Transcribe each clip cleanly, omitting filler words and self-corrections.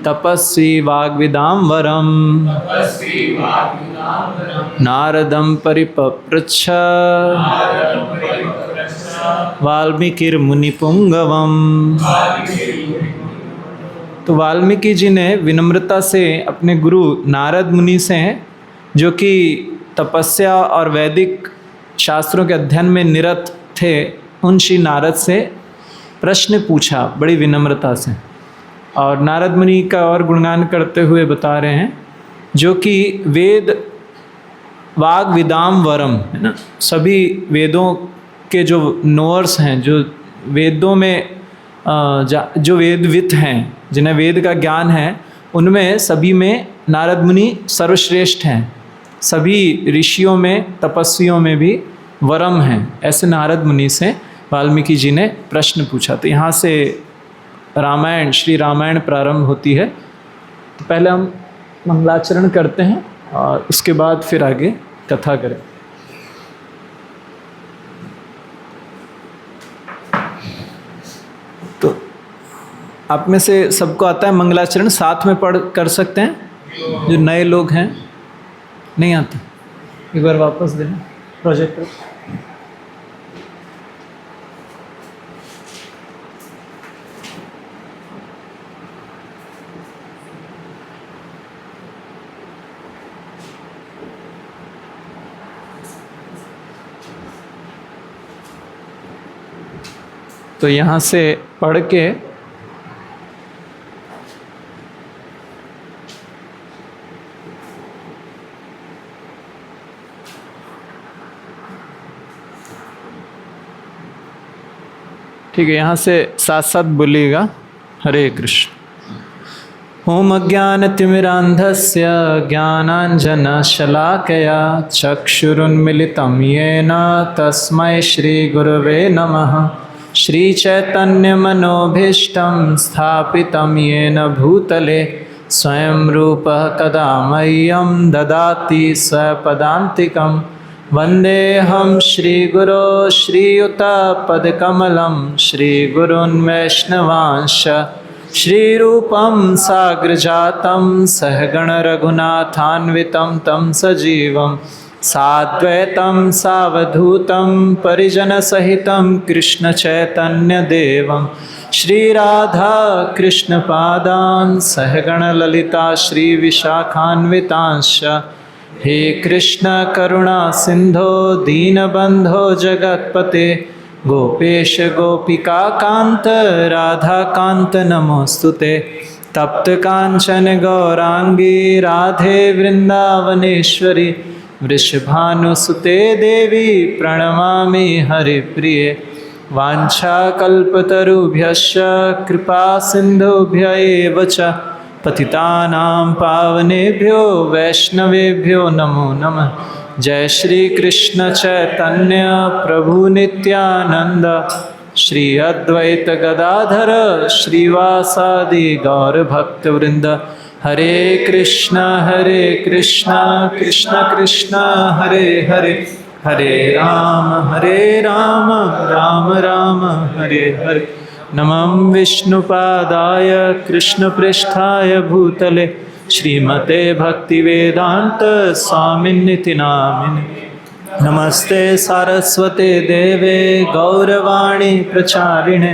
तपस्वी वाग्विदां वरम नारदं परिपप्रच्छ वाल्मीकिर्मुनिपुंगवम। तो वाल्मीकि जी ने विनम्रता से अपने गुरु नारद मुनि से, जो कि तपस्या और वैदिक शास्त्रों के अध्ययन में निरत थे, उन श्री नारद से प्रश्न पूछा बड़ी विनम्रता से। और नारद मुनि का और गुणगान करते हुए बता रहे हैं, जो कि वेद वाग्विदाम वरम है ना, सभी वेदों के जो नोअर्स हैं, जो वेदों में जो वेदवित हैं, जिन्हें वेद का ज्ञान है, उनमें सभी में नारद मुनि सर्वश्रेष्ठ हैं। सभी ऋषियों में, तपस्वियों में भी वरम हैं। ऐसे नारद मुनि से वाल्मीकि जी ने प्रश्न पूछा। तो यहाँ से रामायण, श्री रामायण प्रारंभ होती है। तो पहले हम मंगलाचरण करते हैं और उसके बाद फिर आगे कथा करें। तो आप में से सबको आता है मंगलाचरण? साथ में पढ़ कर सकते हैं? जो नए लोग हैं नहीं आता, एक बार वापस देना प्रोजेक्टर। तो यहाँ से पढ़ के ठीक है, यहाँ से साथ साथ बोलिएगा। हरे कृष्ण। ओम अज्ञानतिमिरान्धस्य ज्ञानाञ्जनशलाकया चक्षुरुन्मिलितं येन तस्मै श्रीगुरवे नमः। श्रीचैतन्यमनोभीष्टं स्थापितं येन भूतले स्वयं रूपः कदा मह्यं ददाति स्वपदान्तिकं। वन्देऽहं श्रीगुरो श्रीयुतपदकमलं श्रीगुरुन् वैष्णवांश्च श्रीरूपं साग्रजातं सहगण रघुनाथान्वितं तं सजीवं साद्वैतं सावधूतं परिजनसहितं कृष्णचैतन्यदेवं श्रीराधा कृष्णपादान् सहगण ललिता श्रीविशाखान्वितांश्च। हे कृष्ण करुणा सिंधो दीनबंधो जगत्पते गोपेश गोपिका कांत राधा कांत नमोस्तुते। तप्त कांचन गौरांगी राधे वृंदावनेश्वरी वृषभानुसुते देवी प्रणमामि हरिप्रिये। वाञ्छाकल्पतरुभ्यश्च कृपा सिन्धुभ्य एव च पतितानां पावनेभ्यो वैष्णवेभ्यो नमो नमः। जय श्री कृष्ण चैतन्य प्रभु नित्यानंद श्री अद्वैत गदाधर श्रीवासादि गौर भक्तवृंद। हरे कृष्ण कृष्ण कृष्ण हरे हरे, हरे राम राम राम हरे हरे। नमः विष्णुपादाय कृष्णपृष्ठाय भूतले श्रीमते भक्तिवेदांत स्वामिन्निति नामिने। नमस्ते सारस्वते देवे गौरवाणी प्रचारिणे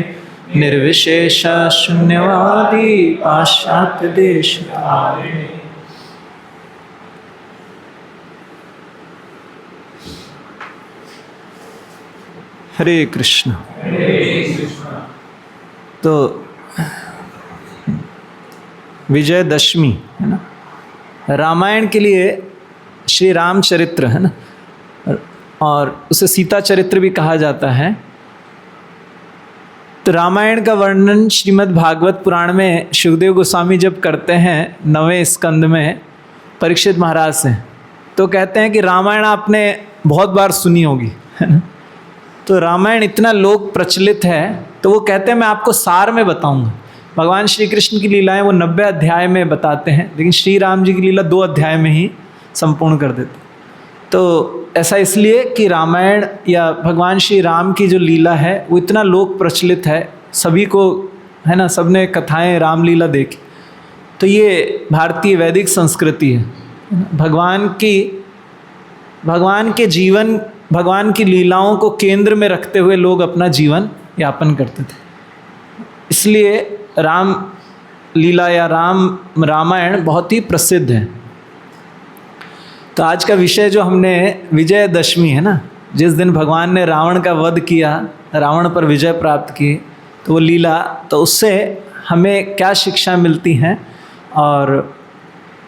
निर्विशेष शून्यवादी पाश्चात्य देशतारिणे। हरे कृष्ण। तो विजयदशमी है ना, रामायण के लिए श्री रामचरित्र है ना, और उसे सीता चरित्र भी कहा जाता है। तो रामायण का वर्णन श्रीमद् भागवत पुराण में शुकदेव गोस्वामी जब करते हैं 9वें स्कंद में परीक्षित महाराज से, तो कहते हैं कि रामायण आपने बहुत बार सुनी होगी है ना। तो रामायण इतना लोक प्रचलित है, तो वो कहते हैं मैं आपको सार में बताऊंगा। भगवान श्री कृष्ण की लीलाएं वो 90 अध्याय में बताते हैं, लेकिन श्री राम जी की लीला 2 अध्याय में ही संपूर्ण कर देते। तो ऐसा इसलिए कि रामायण या भगवान श्री राम की जो लीला है वो इतना लोक प्रचलित है, सभी को है ना, सबने कथाएं रामलीला देखी। तो ये भारतीय वैदिक संस्कृति है। भगवान के जीवन, भगवान की लीलाओं को केंद्र में रखते हुए लोग अपना जीवन यापन करते थे। इसलिए राम लीला या रामायण बहुत ही प्रसिद्ध है। तो आज का विषय जो हमने विजयदशमी है ना, जिस दिन भगवान ने रावण का वध किया, रावण पर विजय प्राप्त की, तो वो लीला, तो उससे हमें क्या शिक्षा मिलती हैं, और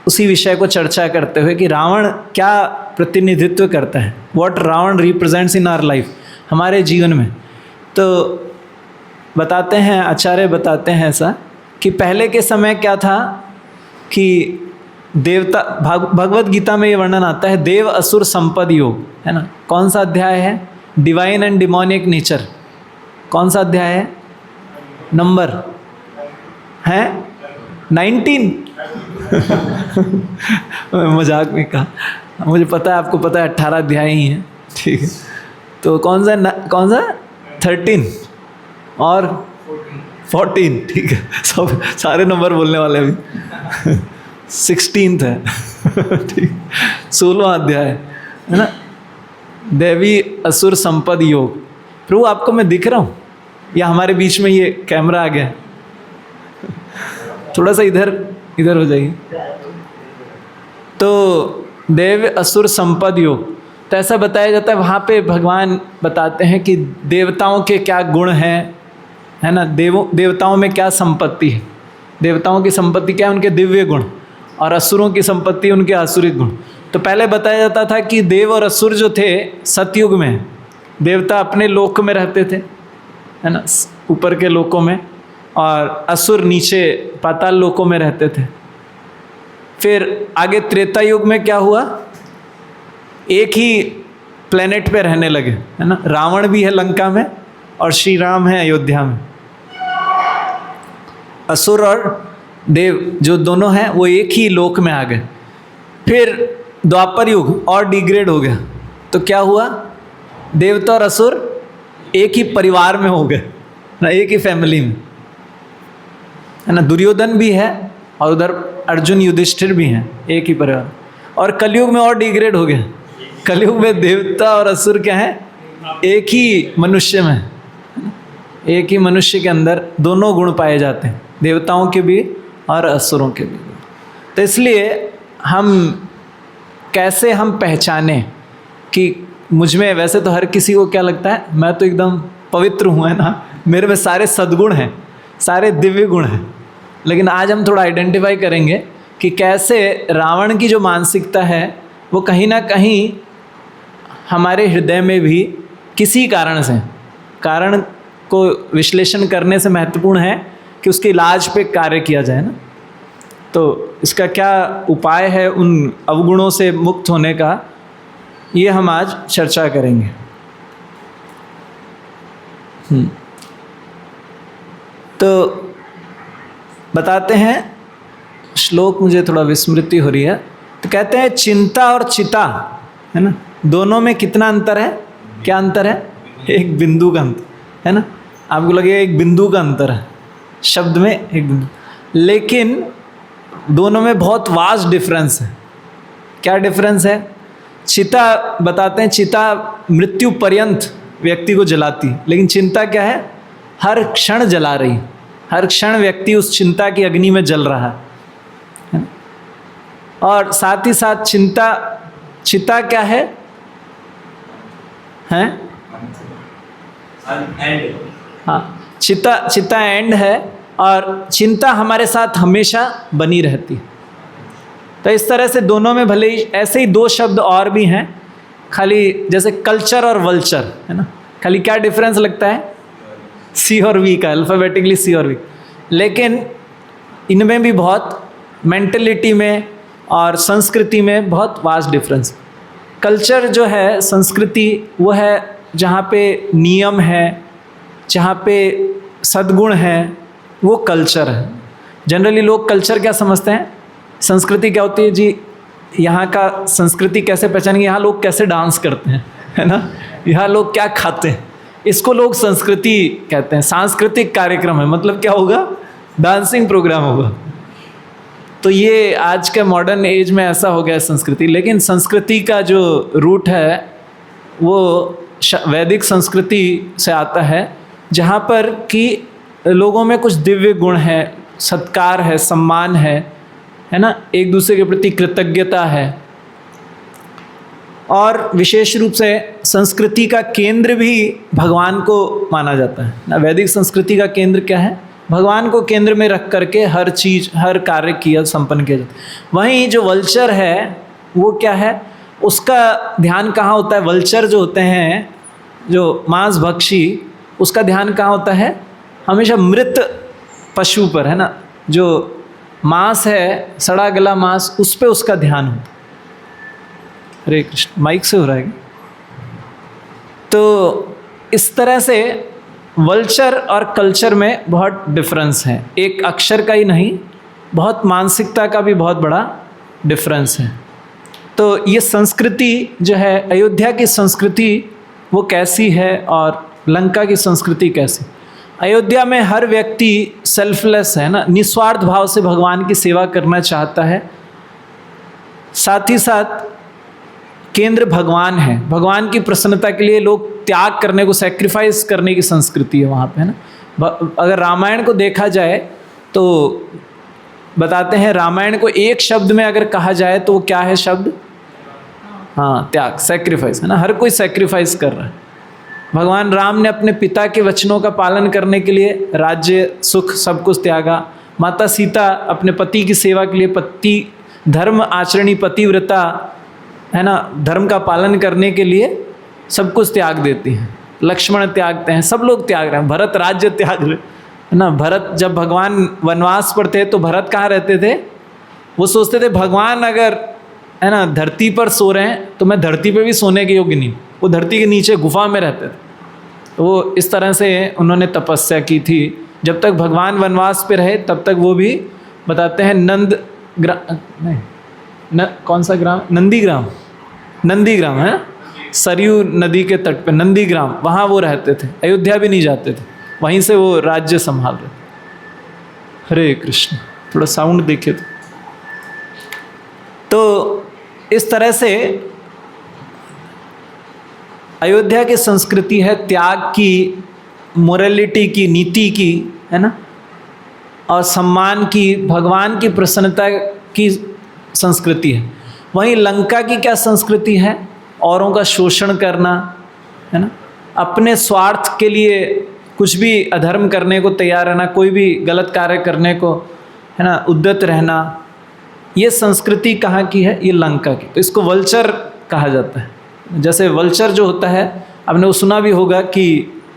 उसी विषय को चर्चा करते हुए कि रावण क्या प्रतिनिधित्व करता है, what Ravan represents in our life, हमारे जीवन में। तो बताते हैं, आचार्य बताते हैं ऐसा कि पहले के समय क्या था कि देवता, भगवत गीता में ये वर्णन आता है, देव असुर संपद योग, है ना। कौन सा अध्याय है? Divine and demonic nature. कौन सा अध्याय है? नंबर है 19। मजाक में कहा, मुझे पता है, आपको पता है 18 अध्याय ही हैं, ठीक है। तो कौन सा 13 और 14, ठीक है, सब सारे नंबर बोलने वाले अभी। 16th है, ठीक, 16वां अध्याय है ना, देवी असुर संपद योग। प्रभु आपको मैं दिख रहा हूँ या हमारे बीच में ये कैमरा आ गया? थोड़ा सा इधर हो जाइए। तो देव असुर संपद योग, तो ऐसा बताया जाता है, वहाँ पे भगवान बताते हैं कि देवताओं के क्या गुण हैं, है ना, देवताओं में क्या संपत्ति है। देवताओं की संपत्ति क्या है? उनके दिव्य गुण, और असुरों की संपत्ति उनके आसुरिक गुण। तो पहले बताया जाता था कि देव और असुर जो थे सतयुग में, देवता अपने लोक में रहते थे, है ना, ऊपर के लोकों में, और असुर नीचे पाताल लोकों में रहते थे। फिर आगे त्रेता युग में क्या हुआ? एक ही प्लेनेट पे रहने लगे, है ना, रावण भी है लंका में और श्री राम है अयोध्या में। असुर और देव जो दोनों हैं वो एक ही लोक में आ गए। फिर द्वापर युग और डिग्रेड हो गया, तो क्या हुआ? देवता और असुर एक ही परिवार में हो गए ना, एक ही फैमिली में, है ना। दुर्योधन भी है और उधर अर्जुन युधिष्ठिर भी हैं, एक ही परिवार। और कलयुग में और डिग्रेड हो गया। कलयुग में देवता और असुर क्या है? एक ही मनुष्य में, एक ही मनुष्य के अंदर दोनों गुण पाए जाते हैं, देवताओं के भी और असुरों के भी। तो इसलिए हम कैसे हम पहचाने कि मुझ में, वैसे तो हर किसी को क्या लगता है, मैं तो एकदम पवित्र हूँ, है ना, मेरे में सारे सद्गुण हैं, सारे दिव्य गुण हैं। लेकिन आज हम थोड़ा आइडेंटिफाई करेंगे कि कैसे रावण की जो मानसिकता है वो कहीं ना कहीं हमारे हृदय में भी किसी कारण से, कारण को विश्लेषण करने से महत्वपूर्ण है कि उसके इलाज पे कार्य किया जाए ना। तो इसका क्या उपाय है उन अवगुणों से मुक्त होने का, ये हम आज चर्चा करेंगे। तो बताते हैं, श्लोक मुझे थोड़ा विस्मृति हो रही है। तो कहते हैं चिंता और चिता, है ना, दोनों में कितना अंतर है? क्या अंतर है? एक बिंदु का अंतर, है ना। आपको लगेगा एक बिंदु का अंतर है, शब्द में एक बिंदु, लेकिन दोनों में बहुत वास्ट डिफरेंस है। क्या डिफरेंस है? चिता बताते हैं, चिता मृत्यु पर्यंत व्यक्ति को जलाती, लेकिन चिंता क्या है? हर क्षण जला रही, हर क्षण व्यक्ति उस चिंता की अग्नि में जल रहा है। और साथ ही साथ चिता क्या है? हैं? हाँ, चिता एंड है, और चिंता हमारे साथ हमेशा बनी रहती है। तो इस तरह से दोनों में भले ही ऐसे ही दो शब्द और भी हैं, खाली जैसे कल्चर और वल्चर, है ना, खाली क्या डिफरेंस लगता है? सी और वी का, अल्फ़ाबेटिकली सी और वी। लेकिन इनमें भी बहुत मेंटलिटी में और संस्कृति में बहुत वास्ट डिफरेंस। कल्चर जो है, संस्कृति, वो है जहाँ पे नियम है, जहाँ पे सद्गुण है, वो कल्चर है। जनरली लोग कल्चर क्या समझते हैं? संस्कृति क्या होती है जी? यहाँ का संस्कृति कैसे पहचानेंगे? यहाँ लोग कैसे डांस करते हैं, है ना, यहाँ लोग क्या खाते हैं, इसको लोग संस्कृति कहते हैं, सांस्कृतिक कार्यक्रम है, मतलब क्या होगा, डांसिंग प्रोग्राम होगा। तो ये आज के मॉडर्न एज में ऐसा हो गया है संस्कृति। लेकिन संस्कृति का जो रूट है वो वैदिक संस्कृति से आता है, जहाँ पर कि लोगों में कुछ दिव्य गुण है, सत्कार है, सम्मान है ना, एक दूसरे के प्रति कृतज्ञता है। और विशेष रूप से संस्कृति का केंद्र भी भगवान को माना जाता है ना। वैदिक संस्कृति का केंद्र क्या है, भगवान को केंद्र में रख करके हर चीज़, हर कार्य किया संपन्न किया जाता है। वहीं जो वल्चर है वो क्या है, उसका ध्यान कहाँ होता है, वल्चर जो होते हैं, जो मांस भक्षी, उसका ध्यान कहाँ होता है, हमेशा मृत पशु पर, है ना, जो मांस है, सड़ा गला मांस, उस पे उसका ध्यान होता है। हरे कृष्ण, माइक से हो रहा है क्या? तो इस तरह से वल्चर और कल्चर में बहुत डिफरेंस है, एक अक्षर का ही नहीं, बहुत मानसिकता का भी बहुत बड़ा डिफरेंस है। तो ये संस्कृति जो है, अयोध्या की संस्कृति वो कैसी है और लंका की संस्कृति कैसी। अयोध्या में हर व्यक्ति सेल्फलेस है ना, निस्वार्थ भाव से भगवान की सेवा करना चाहता है। साथ ही साथ केंद्र भगवान है, भगवान की प्रसन्नता के लिए लोग त्याग करने को, सैक्रिफाइस करने की संस्कृति है वहाँ पे, है ना। अगर रामायण को देखा जाए तो बताते हैं, रामायण को एक शब्द में अगर कहा जाए तो वो क्या है शब्द, हाँ, त्याग, सैक्रिफाइस, है ना। हर कोई सैक्रिफाइस कर रहा है। भगवान राम ने अपने पिता के वचनों का पालन करने के लिए राज्य, सुख, सब कुछ त्यागा। माता सीता अपने पति की सेवा के लिए, पति धर्म आचरणी पतिव्रता, है ना, धर्म का पालन करने के लिए सब कुछ त्याग देती हैं। लक्ष्मण त्यागते हैं, सब लोग त्याग रहे हैं। भरत राज्य त्याग रहे, है ना। भरत जब भगवान वनवास पर थे तो भरत कहाँ रहते थे, वो सोचते थे भगवान अगर, है ना, धरती पर सो रहे हैं तो मैं धरती पे भी सोने के योग्य नहीं। वो धरती के नीचे गुफा में रहते थे। तो वो इस तरह से उन्होंने तपस्या की थी। जब तक भगवान वनवास पे रहे तब तक वो भी, बताते हैं, कौन सा ग्राम, नंदीग्राम है, सरयू नदी के तट पे नंदीग्राम, वहाँ वो रहते थे। अयोध्या भी नहीं जाते थे, वहीं से वो राज्य संभाल रहे। हरे कृष्ण, थोड़ा साउंड देखिए। तो इस तरह से अयोध्या की संस्कृति है त्याग की, मोरालिटी की, नीति की, है ना, और सम्मान की, भगवान की प्रसन्नता की संस्कृति है। वहीं लंका की क्या संस्कृति है, औरों का शोषण करना, है ना, अपने स्वार्थ के लिए कुछ भी अधर्म करने को तैयार रहना, कोई भी गलत कार्य करने को, है ना, उद्यत रहना। ये संस्कृति कहाँ की है, ये लंका की। तो इसको वल्चर कहा जाता है। जैसे वल्चर जो होता है, आपने वो सुना भी होगा कि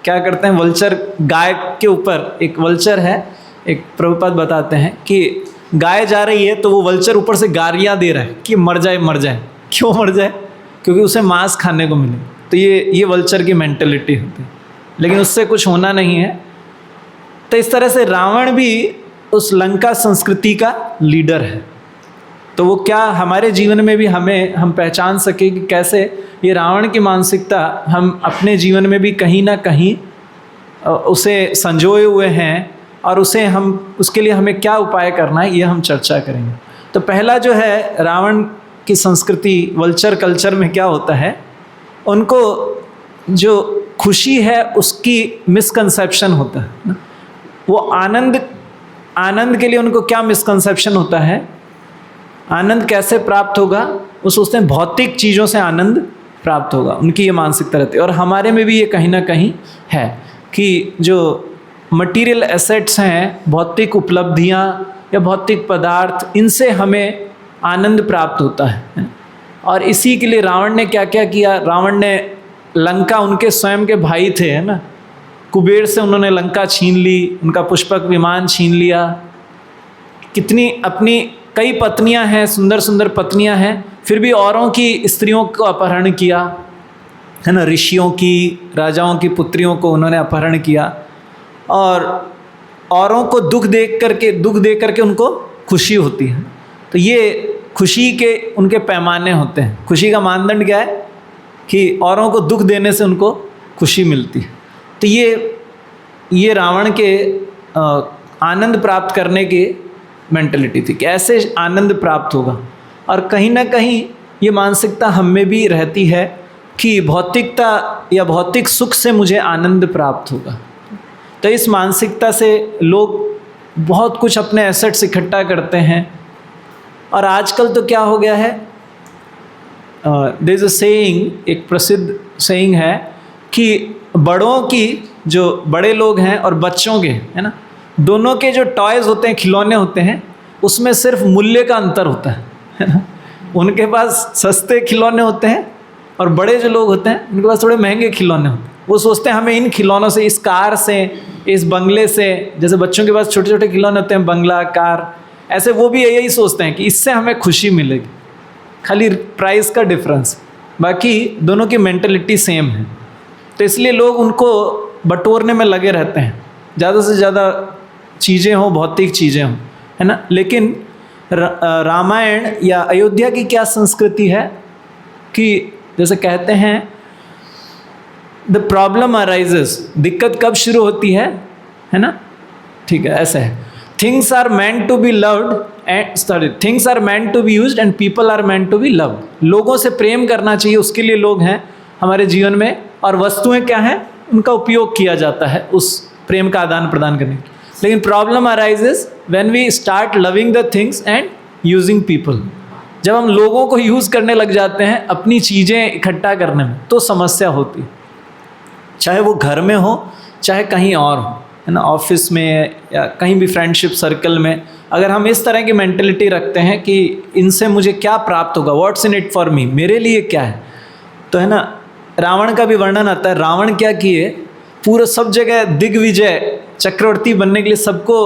क्या करते हैं वल्चर, गाय के ऊपर एक वल्चर है, एक प्रभुपाद बताते हैं कि गाय जा रही है तो वो वल्चर ऊपर से गालियाँ दे रहा है कि मर जाए मर जाए। क्यों मर जाए, क्योंकि उसे मांस खाने को मिले। तो ये वल्चर की मेंटेलिटी होती है, लेकिन उससे कुछ होना नहीं है। तो इस तरह से रावण भी उस लंका संस्कृति का लीडर है। तो वो क्या हमारे जीवन में भी हम पहचान सके कि कैसे ये रावण की मानसिकता हम अपने जीवन में भी कहीं ना कहीं उसे संजोए हुए हैं, और उसके लिए हमें क्या उपाय करना है, ये हम चर्चा करेंगे। तो पहला जो है, रावण की संस्कृति, वल्चर कल्चर में क्या होता है, उनको जो खुशी है उसकी मिसकंसेप्शन होता है ना। वो आनंद के लिए उनको क्या मिसकंसेप्शन होता है, आनंद कैसे प्राप्त होगा, वो सोचते हैं भौतिक चीज़ों से आनंद प्राप्त होगा, उनकी ये मानसिकता रहती है। और हमारे में भी ये कहीं ना कहीं है कि जो मटेरियल एसेट्स हैं, भौतिक उपलब्धियाँ या भौतिक पदार्थ, इनसे हमें आनंद प्राप्त होता है। और इसी के लिए रावण ने क्या क्या किया, रावण ने लंका, उनके स्वयं के भाई थे, है ना, कुबेर से उन्होंने लंका छीन ली, उनका पुष्पक विमान छीन लिया। कितनी अपनी कई पत्नियां हैं, सुंदर सुंदर पत्नियां हैं, फिर भी औरों की स्त्रियों को अपहरण किया, है ना, ऋषियों की, राजाओं की पुत्रियों को उन्होंने अपहरण किया। और औरों को दुख दे करके उनको खुशी होती है। तो ये खुशी के उनके पैमाने होते हैं। खुशी का मानदंड क्या है कि औरों को दुख देने से उनको खुशी मिलती है। तो ये रावण के आनंद प्राप्त करने की मेंटलिटी थी कि ऐसे आनंद प्राप्त होगा। और कहीं ना कहीं ये मानसिकता हम में भी रहती है कि भौतिकता या भौतिक सुख से मुझे आनंद प्राप्त होगा। तो इस मानसिकता से लोग बहुत कुछ अपने एसेट्स इकट्ठा करते हैं। और आजकल तो क्या हो गया है, देयर इज अ सेइंग, एक प्रसिद्ध सेइंग है कि बड़ों की, जो बड़े लोग हैं और बच्चों के, है ना, दोनों के जो टॉयज़ होते हैं, खिलौने होते हैं, उसमें सिर्फ मूल्य का अंतर होता है ना। उनके पास सस्ते खिलौने होते हैं और बड़े जो लोग होते हैं उनके पास थोड़े महंगे खिलौने होते हैं। वो सोचते हैं हमें इन खिलौनों से, इस कार से, इस बंगले से, जैसे बच्चों के पास छोटे छोटे खिलौने होते हैं, बंगला, कार, ऐसे वो भी यही सोचते हैं कि इससे हमें खुशी मिलेगी, खाली प्राइस का डिफरेंस, बाकी दोनों की मेंटलिटी सेम है। तो इसलिए लोग उनको बटोरने में लगे रहते हैं, ज़्यादा से ज़्यादा चीज़ें हों, भौतिक चीज़ें हों, है ना। लेकिन रामायण या अयोध्या की क्या संस्कृति है कि जैसे कहते हैं द प्रॉब्लम अराइजेस, दिक्कत कब शुरू होती है ना, ठीक है, ऐसा है। Things are meant to be loved and things are meant to be used and people are meant to be loved. लोगों से प्रेम करना चाहिए, उसके लिए लोग हैं हमारे जीवन में, और वस्तुएं क्या हैं, उनका उपयोग किया जाता है उस प्रेम का आदान प्रदान करने की। लेकिन problem arises when we start loving the things and using people. जब हम लोगों को यूज़ करने लग जाते हैं अपनी चीज़ें इकट्ठा करने में, तो समस्या होती है, चाहे वो घर में हो चाहे कहीं और हो, है ना, ऑफिस में या कहीं भी फ्रेंडशिप सर्कल में। अगर हम इस तरह की मेंटलिटी रखते हैं कि इनसे मुझे क्या प्राप्त होगा, what's in it for me, मेरे लिए क्या है, तो है ना, रावण का भी वर्णन आता है। रावण क्या किए, पूरा सब जगह दिग्विजय, चक्रवर्ती बनने के लिए सबको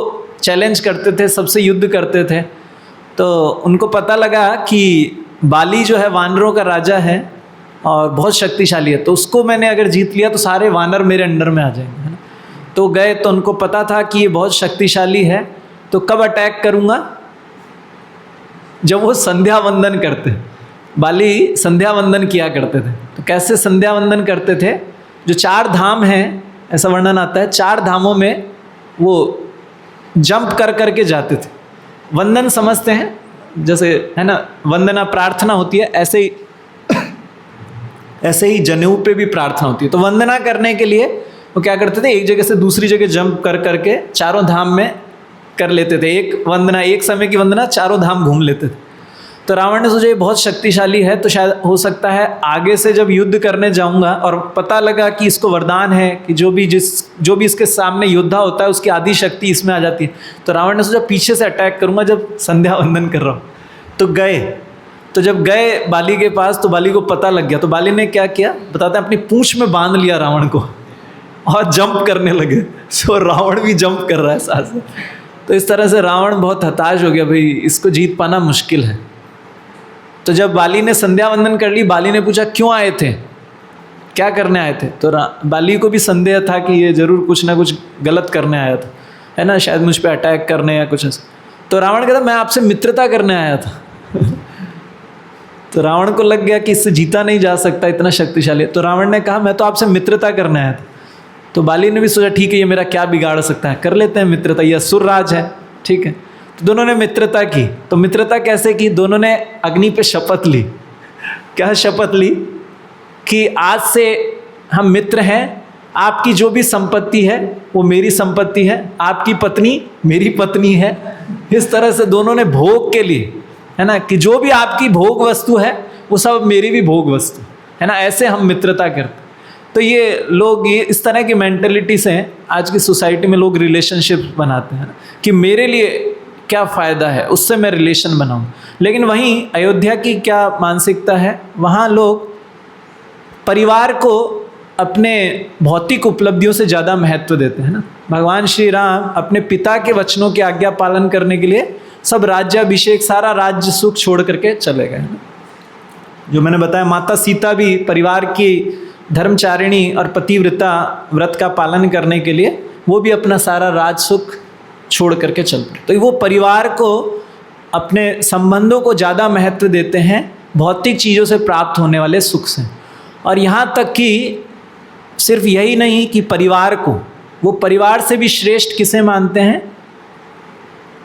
चैलेंज करते थे, सबसे युद्ध करते थे। तो उनको पता लगा कि बाली जो है वानरों का राजा है और बहुत शक्तिशाली है, तो उसको मैंने अगर जीत लिया तो सारे वानर मेरे अंडर में आ जाएंगे, है ना। तो गए, तो उनको पता था कि ये बहुत शक्तिशाली है, तो कब अटैक करूँगा, जब वो संध्या वंदन करते। बाली संध्या वंदन किया करते थे। तो कैसे संध्या वंदन करते थे, जो 4 धाम हैं, ऐसा वर्णन आता है, 4 धामों में वो जंप कर करके जाते थे। वंदन समझते हैं, जैसे है ना, वंदना प्रार्थना होती है, ऐसे ही जनेऊ पे भी प्रार्थना होती है। तो वंदना करने के लिए वो क्या करते थे, एक जगह से दूसरी जगह जंप कर करके 4 धाम में कर लेते थे। एक वंदना, एक समय की वंदना 4 धाम घूम लेते थे। तो रावण ने सोचा ये बहुत शक्तिशाली है, तो शायद हो सकता है आगे से जब युद्ध करने जाऊंगा और पता लगा कि इसको वरदान है कि जो भी इसके सामने योद्धा होता है उसकी आदि शक्ति इसमें आ जाती है, तो रावण ने सोचा पीछे से अटैक करूंगा जब संध्या वंदन कर रहा हूँ। तो गए, तो जब गए बाली के पास, तो बाली को पता लग गया। तो बाली ने क्या किया बताते हैं, अपनी पूंछ में बांध लिया रावण को और जंप करने लगे। सो रावण भी जंप कर रहा है साथ से। तो इस तरह से रावण बहुत हताश हो गया, भाई इसको जीत पाना मुश्किल है। तो जब बाली ने संध्या वंदन कर ली, बाली ने पूछा क्यों आए थे, क्या करने आए थे। तो बाली को भी संदेह था कि ये जरूर कुछ ना कुछ गलत करने आया था, है ना, शायद मुझ पर अटैक करने या कुछ ऐसा। तो रावण कहता मैं आपसे मित्रता करने आया था। तो रावण को लग गया कि इससे जीता नहीं जा सकता, इतना शक्तिशाली है। तो रावण ने कहा मैं तो आपसे मित्रता करने आया था। तो बाली ने भी सोचा ठीक है, ये मेरा क्या बिगाड़ सकता है, कर लेते हैं मित्रता, ये असुर राज है, ठीक है। तो दोनों ने मित्रता की। तो मित्रता कैसे की, दोनों ने अग्नि पे शपथ ली। क्या शपथ ली कि आज से हम मित्र हैं, आपकी जो भी संपत्ति है वो मेरी संपत्ति है, आपकी पत्नी मेरी पत्नी है। इस तरह से दोनों ने भोग के लिए, है ना, कि जो भी आपकी भोग वस्तु है वो सब मेरी भी भोग वस्तु, है ना, ऐसे हम मित्रता करते। तो ये लोग ये इस तरह की मेंटेलिटी से आज की सोसाइटी में लोग रिलेशनशिप बनाते हैं कि मेरे लिए क्या फ़ायदा है, उससे मैं रिलेशन बनाऊं। लेकिन वहीं अयोध्या की क्या मानसिकता है, वहाँ लोग परिवार को अपने भौतिक उपलब्धियों से ज़्यादा महत्व देते हैं ना। भगवान श्री राम अपने पिता के वचनों की आज्ञा पालन करने के लिए सब राज्याभिषेक, सारा राज्य सुख छोड़ करके चले गए ना। जो मैंने बताया, माता सीता भी परिवार की धर्मचारिणी और पतिव्रता व्रत का पालन करने के लिए वो भी अपना सारा राज सुख छोड़ करके चल पड़े। तो वो परिवार को, अपने संबंधों को ज़्यादा महत्व देते हैं भौतिक चीज़ों से प्राप्त होने वाले सुख से। और यहाँ तक कि सिर्फ यही नहीं कि परिवार को, वो परिवार से भी श्रेष्ठ किसे मानते हैं?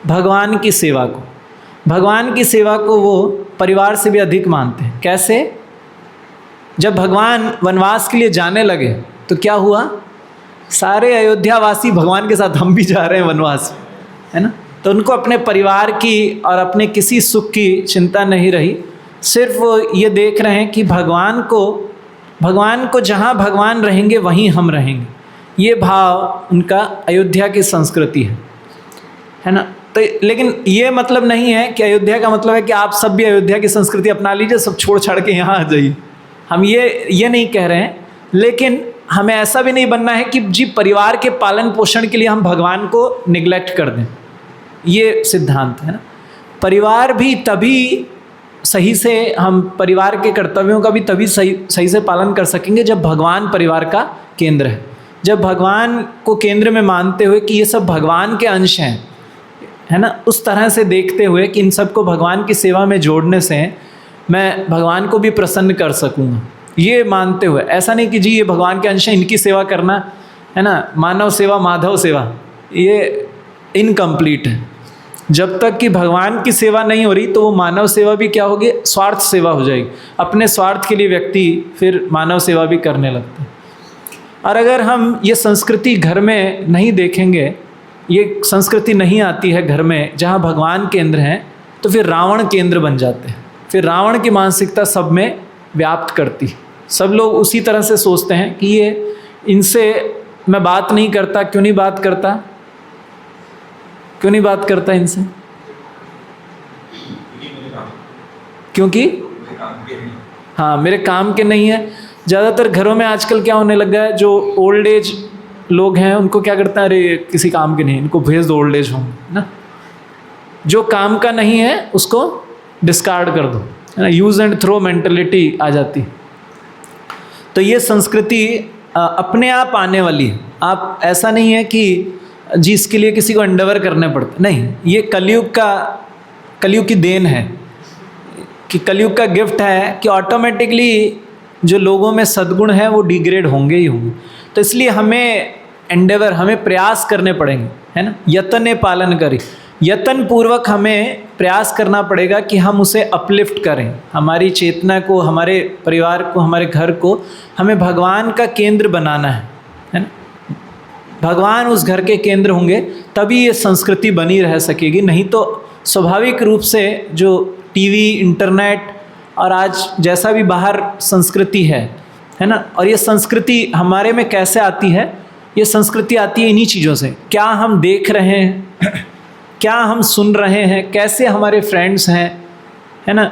भगवान की सेवा को। भगवान की सेवा को वो परिवार से भी अधिक मानते हैं। कैसे? जब भगवान वनवास के लिए जाने लगे तो क्या हुआ? सारे अयोध्यावासी भगवान के साथ हम भी जा रहे हैं वनवास, है ना। तो उनको अपने परिवार की और अपने किसी सुख की चिंता नहीं रही, सिर्फ वो ये देख रहे हैं कि भगवान को जहाँ भगवान रहेंगे वहीं हम रहेंगे। ये भाव उनका अयोध्या की संस्कृति है ना। तो लेकिन ये मतलब नहीं है कि अयोध्या का मतलब है कि आप सब भी अयोध्या की संस्कृति अपना लीजिए, सब छोड़ छाड़ के यहाँ आ जाइए। हम ये नहीं कह रहे हैं, लेकिन हमें ऐसा भी नहीं बनना है कि जी परिवार के पालन पोषण के लिए हम भगवान को निगलेक्ट कर दें। ये सिद्धांत है ना। परिवार भी तभी सही से, हम परिवार के कर्तव्यों का भी तभी सही से पालन कर सकेंगे जब भगवान परिवार का केंद्र है। जब भगवान को केंद्र में मानते हुए कि ये सब भगवान के अंश हैं, है ना, उस तरह से देखते हुए कि इन सबको भगवान की सेवा में जोड़ने से मैं भगवान को भी प्रसन्न कर सकूँगा, ये मानते हुए। ऐसा नहीं कि जी ये भगवान के अंश हैं, इनकी सेवा करना, है ना, मानव सेवा माधव सेवा, ये इनकम्प्लीट है। जब तक कि भगवान की सेवा नहीं हो रही तो वो मानव सेवा भी क्या होगी? स्वार्थ सेवा हो जाएगी। अपने स्वार्थ के लिए व्यक्ति फिर मानव सेवा भी करने लगता है। और अगर हम ये संस्कृति घर में नहीं देखेंगे, ये संस्कृति नहीं आती है घर में जहाँ भगवान केंद्र हैं, तो फिर रावण केंद्र बन जाते हैं। फिर रावण की मानसिकता सब में व्याप्त करती। सब लोग उसी तरह से सोचते हैं कि ये इनसे मैं बात नहीं करता। क्यों नहीं बात करता? क्यों नहीं बात करता इनसे? क्योंकि हाँ, मेरे काम के नहीं है। ज़्यादातर घरों में आजकल क्या होने लगा है, जो ओल्ड एज लोग हैं उनको क्या करता है, अरे किसी काम के नहीं, इनको भेज दो ओल्ड एज होम, ना। जो काम का नहीं है उसको डिस्कार्ड कर दो, है ना। यूज़ एंड थ्रो मेंटलिटी आ जाती। तो ये संस्कृति अपने आप आने वाली है। आप ऐसा नहीं है कि जी इसके लिए किसी को एंडेवर करने पड़ते, नहीं। ये कलयुग की देन है, कि कलयुग का गिफ्ट है कि ऑटोमेटिकली जो लोगों में सद्गुण है वो डिग्रेड होंगे ही होंगे। तो इसलिए हमें एंडेवर, हमें प्रयास करने पड़ेंगे, है ना। यतने पालन करें, यतन पूर्वक हमें प्रयास करना पड़ेगा कि हम उसे अपलिफ्ट करें। हमारी चेतना को, हमारे परिवार को, हमारे घर को हमें भगवान का केंद्र बनाना है ना। भगवान उस घर के केंद्र होंगे तभी ये संस्कृति बनी रह सकेगी। नहीं तो स्वाभाविक रूप से जो टीवी, इंटरनेट और आज जैसा भी बाहर संस्कृति है ना, और ये संस्कृति हमारे में कैसे आती है? ये संस्कृति आती है इन्हीं चीज़ों से। क्या हम देख रहे हैं, क्या हम सुन रहे हैं, कैसे हमारे फ्रेंड्स हैं, है ना,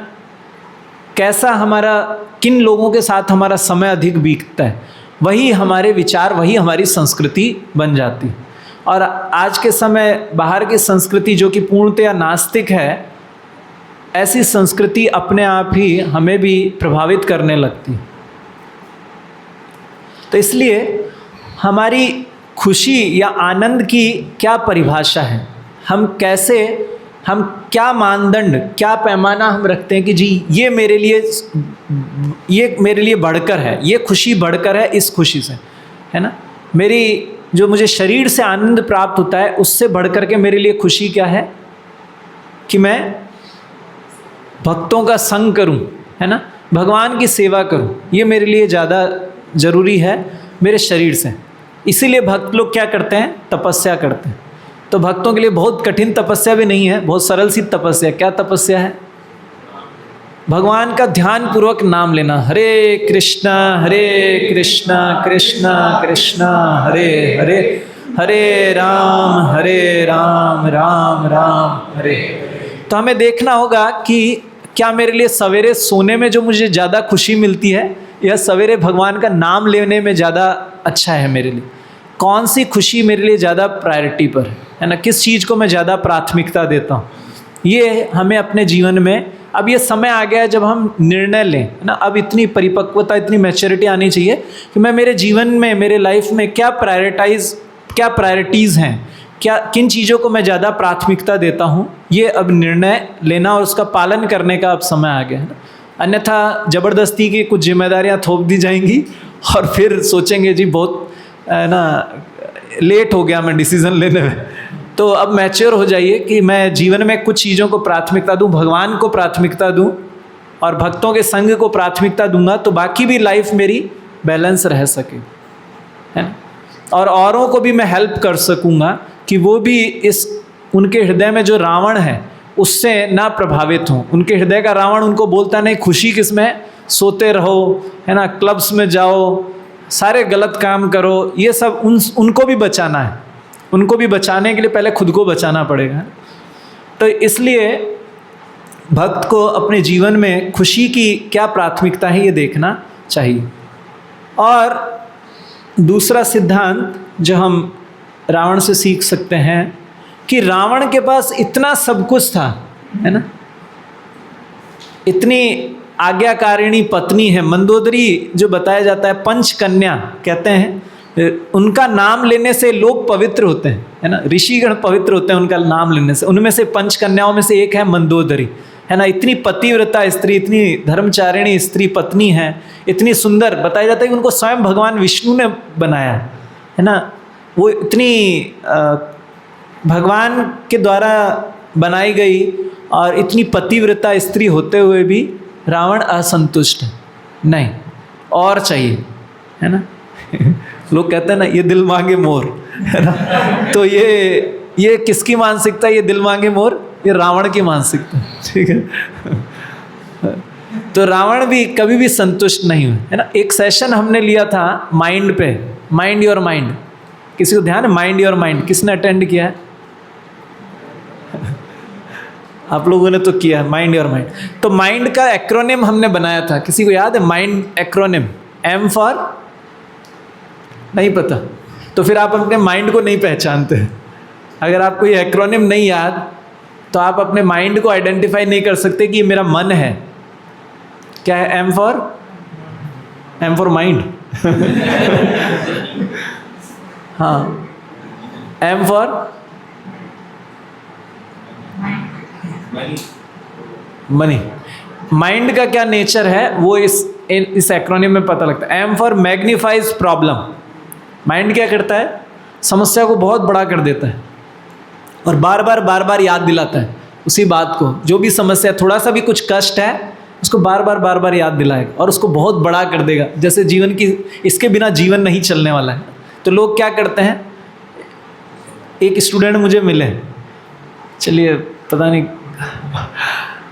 कैसा हमारा, किन लोगों के साथ हमारा समय अधिक बीतता है, वही हमारे विचार, वही हमारी संस्कृति बन जाती है। और आज के समय बाहर की संस्कृति जो कि पूर्णतया नास्तिक है, ऐसी संस्कृति अपने आप ही हमें भी प्रभावित करने लगती। तो इसलिए हमारी खुशी या आनंद की क्या परिभाषा है? हम क्या मानदंड, क्या पैमाना हम रखते हैं कि जी ये मेरे लिए बढ़कर है, ये खुशी बढ़कर है इस खुशी से, है ना। मेरी जो मुझे शरीर से आनंद प्राप्त होता है उससे बढ़कर के मेरे लिए खुशी क्या है? कि मैं भक्तों का संग करूं, है ना, भगवान की सेवा करूं। ये मेरे लिए ज़्यादा ज़रूरी है मेरे शरीर से। इसीलिए भक्त लोग क्या करते हैं? तपस्या करते हैं। तो भक्तों के लिए बहुत कठिन तपस्या भी नहीं है, बहुत सरल सी तपस्या। क्या तपस्या है? भगवान का ध्यान पूर्वक नाम लेना। हरे कृष्णा कृष्ण कृष्ण हरे हरे, हरे राम राम राम हरे। तो हमें देखना होगा कि क्या मेरे लिए सवेरे सोने में जो मुझे ज़्यादा खुशी मिलती है या सवेरे भगवान का नाम लेने में ज़्यादा अच्छा है मेरे लिए? कौन सी खुशी मेरे लिए ज़्यादा प्रायोरिटी पर है ना, किस चीज़ को मैं ज़्यादा प्राथमिकता देता हूँ? ये हमें अपने जीवन में, अब ये समय आ गया है जब हम निर्णय लें, है ना। अब इतनी परिपक्वता, इतनी मैच्योरिटी आनी चाहिए कि मैं मेरे जीवन में, मेरे लाइफ में क्या प्रायोरिटीज़ हैं, किन चीज़ों को मैं ज़्यादा प्राथमिकता देता हूँ, ये अब निर्णय लेना और उसका पालन करने का अब समय आ गया है। अन्यथा ज़बरदस्ती की कुछ जिम्मेदारियाँ थोप दी जाएंगी और फिर सोचेंगे जी बहुत ना लेट हो गया मैं डिसीज़न लेने में। तो अब मैच्योर हो जाइए कि मैं जीवन में कुछ चीज़ों को प्राथमिकता दूं, भगवान को प्राथमिकता दूं और भक्तों के संग को प्राथमिकता दूंगा, तो बाकी भी लाइफ मेरी बैलेंस रह सके, है ना। और औरों को भी मैं हेल्प कर सकूंगा कि वो भी इस उनके हृदय में जो रावण है उससे ना प्रभावित हों। उनके हृदय का रावण उनको बोलता नहीं खुशी किस में, सोते रहो, है ना, क्लब्स में जाओ, सारे गलत काम करो, ये सब उनको भी बचाना है। उनको भी बचाने के लिए पहले खुद को बचाना पड़ेगा। तो इसलिए भक्त को अपने जीवन में खुशी की क्या प्राथमिकता है ये देखना चाहिए। और दूसरा सिद्धांत जो हम रावण से सीख सकते हैं कि रावण के पास इतना सब कुछ था, है ना, इतनी आज्ञाकारिणी पत्नी है, मंदोदरी जो बताया जाता है, पंचकन्या कहते हैं, उनका नाम लेने से लोग पवित्र होते हैं, है ना, ऋषिगण पवित्र होते हैं उनका नाम लेने से। उनमें से पंचकन्याओं में से एक है मंदोदरी, है ना। इतनी पतिव्रता स्त्री, इतनी धर्मचारिणी स्त्री पत्नी है, इतनी सुंदर, बताया जाता है कि उनको स्वयं भगवान विष्णु ने बनाया है ना। वो इतनी भगवान के द्वारा बनाई गई और इतनी पतिव्रता स्त्री होते हुए भी रावण असंतुष्ट है, नहीं और चाहिए, है ना। लोग कहते हैं ना ये दिल मांगे मोर, है ना। तो ये किसकी मानसिकता, ये दिल मांगे मोर, ये रावण की मानसिकता, ठीक है। तो रावण भी कभी भी संतुष्ट नहीं हुए, है ना। एक सेशन हमने लिया था माइंड पे, माइंड योर माइंड, किसी को ध्यान है माइंड योर माइंड, किसने अटेंड किया है? आप लोगों ने तो किया, माइंड योर माइंड। तो माइंड का एक्रोनिम हमने बनाया था, किसी को याद है माइंड एक्रोनिम? एम फॉर, नहीं पता, तो फिर आप अपने माइंड को नहीं पहचानते। अगर आपको ये एक्रोनिम नहीं याद तो आप अपने माइंड को आइडेंटिफाई नहीं कर सकते कि ये मेरा मन है। क्या है M for? M for mind. हाँ, एम फॉर मनी। माइंड का क्या नेचर है वो इस एक्रोनिम में पता लगता है। M for magnifies problem. Mind क्या करता है? समस्या को बहुत बड़ा कर देता है और बार बार याद दिलाता है उसी बात को। जो भी समस्या, थोड़ा सा भी कुछ कष्ट है, उसको बार बार याद दिलाएगा और उसको बहुत बड़ा कर देगा, जैसे जीवन की, इसके बिना जीवन नहीं चलने वाला है। तो लोग क्या करते हैं, एक स्टूडेंट मुझे मिले, चलिए पता नहीं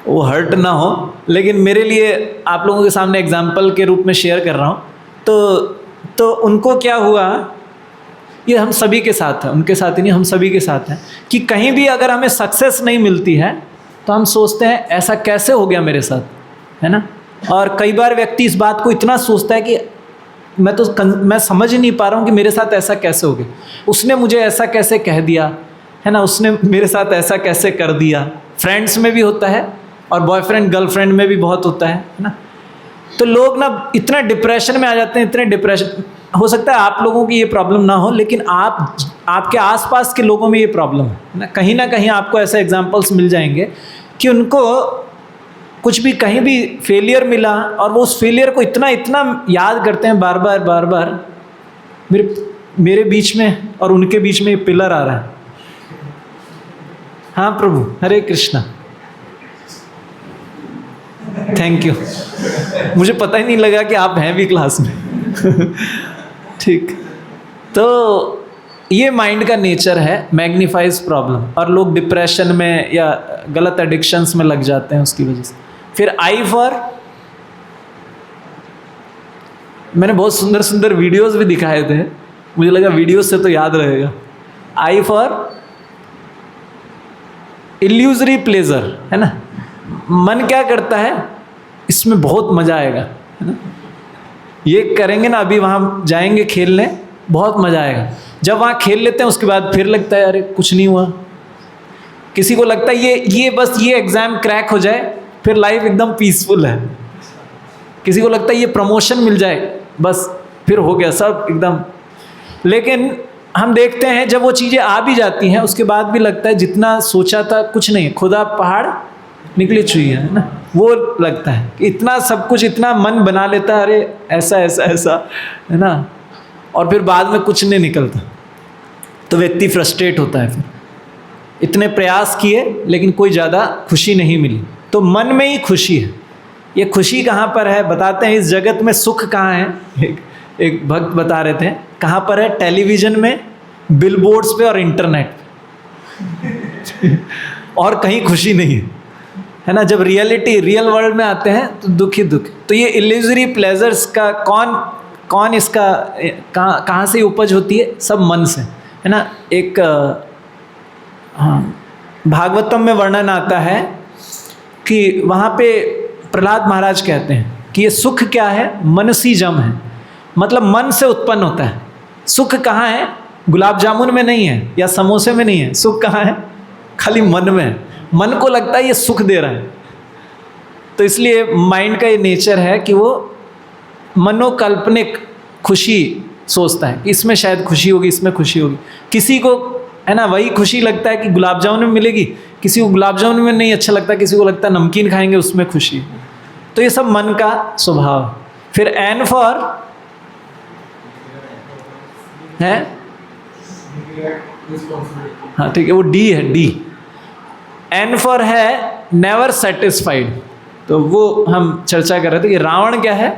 वो हर्ट ना हो, लेकिन मेरे लिए आप लोगों के सामने एग्जाम्पल के रूप में शेयर कर रहा हूँ। तो उनको क्या हुआ, ये हम सभी के साथ है, उनके साथ ही नहीं, हम सभी के साथ है, कि कहीं भी अगर हमें सक्सेस नहीं मिलती है तो हम सोचते हैं ऐसा कैसे हो गया मेरे साथ, है ना। और कई बार व्यक्ति इस बात को इतना सोचता है कि मैं समझ ही नहीं पा रहा हूँ कि मेरे साथ ऐसा कैसे हो गया, उसने मुझे ऐसा कैसे कह दिया, है ना, उसने मेरे साथ ऐसा कैसे कर दिया। फ्रेंड्स में भी होता है और बॉयफ्रेंड गर्लफ्रेंड में भी बहुत होता है ना। तो लोग ना इतना डिप्रेशन में आ जाते हैं, इतने डिप्रेशन, हो सकता है आप लोगों की ये प्रॉब्लम ना हो, लेकिन आपके आसपास के लोगों में ये प्रॉब्लम है ना कहीं आपको ऐसे एग्जांपल्स मिल जाएंगे कि उनको कुछ भी कहीं भी फेलियर मिला और वो उस फेलियर को इतना याद करते हैं बार बार, मेरे बीच में और उनके बीच में ये पिलर आ रहा है। हाँ प्रभु, हरे कृष्णा, थैंक यू। मुझे पता ही नहीं लगा कि आप हैं भी क्लास में। ठीक, तो ये माइंड का नेचर है, मैग्नीफाइज प्रॉब्लम, और लोग डिप्रेशन में या गलत एडिक्शंस में लग जाते हैं उसकी वजह से। फिर आई फॉर, मैंने बहुत सुंदर वीडियोस भी दिखाए थे, मुझे लगा वीडियोस से तो याद रहेगा। आई फॉर इल्यूजरी प्लेजर, है ना। मन क्या करता है, इसमें बहुत मजा आएगा, है ना, ये करेंगे ना, अभी वहाँ जाएंगे खेलने, बहुत मजा आएगा। जब वहाँ खेल लेते हैं उसके बाद फिर लगता है अरे कुछ नहीं हुआ। किसी को लगता है ये बस ये एग्जाम क्रैक हो जाए फिर लाइफ एकदम पीसफुल है। किसी को लगता है ये प्रमोशन मिल जाए बस फिर हो गया सब एकदम। लेकिन हम देखते हैं जब वो चीज़ें आ भी जाती हैं उसके बाद भी लगता है जितना सोचा था कुछ नहीं, खुदा पहाड़ निकली चुई है ना, वो लगता है कि इतना सब कुछ इतना मन बना लेता है, अरे ऐसा ऐसा ऐसा है ना, और फिर बाद में कुछ नहीं निकलता, तो व्यक्ति फ्रस्ट्रेट होता है। फिर इतने प्रयास किए लेकिन कोई ज़्यादा खुशी नहीं मिली, तो मन में ही खुशी है। ये खुशी कहाँ पर है बताते हैं, इस जगत में सुख कहाँ है। एक भक्त बता रहे थे कहाँ पर है, टेलीविज़न में, बिलबोर्ड्स पे और इंटरनेट पे और कहीं खुशी नहीं है ना। जब रियल वर्ल्ड में आते हैं तो दुख ही दुख। तो ये इल्यूजरी प्लेजर्स का कौन इसका कहाँ से उपज होती है, सब मन से है ना। एक हाँ, भागवतम में वर्णन आता है कि वहाँ पे प्रहलाद महाराज कहते हैं कि ये सुख क्या है, मनसी जम है, मतलब मन से उत्पन्न होता है। सुख कहाँ है, गुलाब जामुन में नहीं है या समोसे में नहीं है, सुख कहाँ है, खाली मन में है। मन को लगता है ये सुख दे रहा है, तो इसलिए माइंड का ये नेचर है कि वो मनोकल्पनिक खुशी सोचता है, इसमें शायद खुशी होगी, इसमें खुशी होगी। किसी को है ना वही खुशी लगता है कि गुलाब जामुन में मिलेगी, किसी को गुलाब जामुन में नहीं अच्छा लगता, किसी को लगता है नमकीन खाएंगे उसमें खुशी। तो ये सब मन का स्वभाव। फिर एन फॉर है, हाँ ठीक है, वो डी है, डी। एन फॉर है नेवर सेटिस्फाइड। तो वो हम चर्चा कर रहे थे कि रावण क्या है,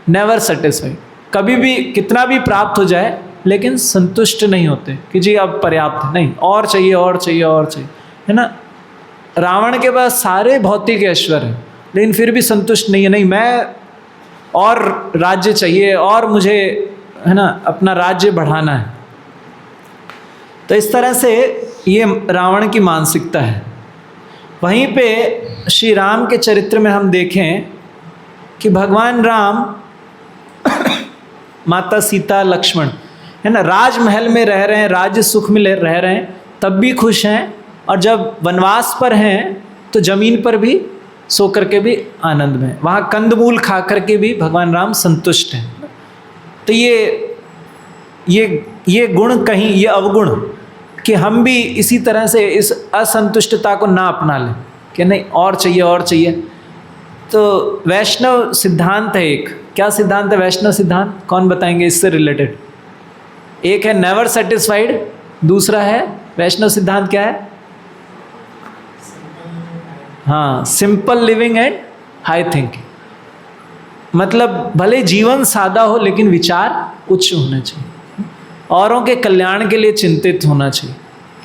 नेवर सेटिस्फाइड, कभी भी कितना भी प्राप्त हो जाए लेकिन संतुष्ट नहीं होते कि जी अब पर्याप्त है, नहीं और चाहिए और चाहिए और चाहिए, है ना। रावण के पास सारे भौतिक ऐश्वर्य है लेकिन फिर भी संतुष्ट नहीं है, नहीं मैं और राज्य चाहिए और मुझे है ना अपना राज्य बढ़ाना है। तो इस तरह से ये रावण की मानसिकता है। वहीं पे श्री राम के चरित्र में हम देखें कि भगवान राम माता सीता लक्ष्मण है ना राजमहल में रह रहे हैं, राज्य सुख में रह रहे हैं, तब भी खुश हैं, और जब वनवास पर हैं तो जमीन पर भी सो करके भी आनंद में, वहाँ कंदमूल खा करके भी भगवान राम संतुष्ट हैं। तो ये गुण कहीं, ये अवगुण कि हम भी इसी तरह से इस असंतुष्टता को ना अपना लें कि नहीं और चाहिए और चाहिए। तो वैष्णव सिद्धांत है एक, क्या सिद्धांत है वैष्णव सिद्धांत, कौन बताएंगे इससे रिलेटेड? एक है नेवर सेटिस्फाइड, दूसरा है वैष्णव सिद्धांत क्या है? हाँ, simple living and high thinking. मतलब भले जीवन सादा हो लेकिन विचार उच्च होने चाहिए, औरों के कल्याण के लिए चिंतित होना चाहिए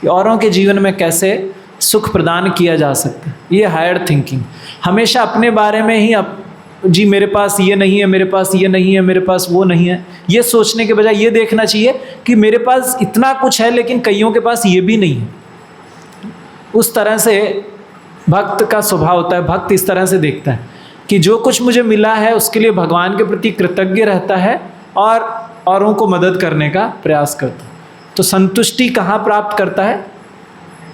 कि औरों के जीवन में कैसे सुख प्रदान किया जा सकता है। ये हायर थिंकिंग, हमेशा अपने बारे में ही जी मेरे पास ये नहीं है, मेरे पास ये नहीं है, मेरे पास वो नहीं है, ये सोचने के बजाय ये देखना चाहिए कि मेरे पास इतना कुछ है लेकिन कईयों के पास ये भी नहीं है। उस तरह से भक्त का स्वभाव होता है। भक्त इस तरह से देखता है कि जो कुछ मुझे मिला है उसके लिए भगवान के प्रति कृतज्ञ रहता है और औरों को मदद करने का प्रयास करता है। तो संतुष्टि कहाँ प्राप्त करता है?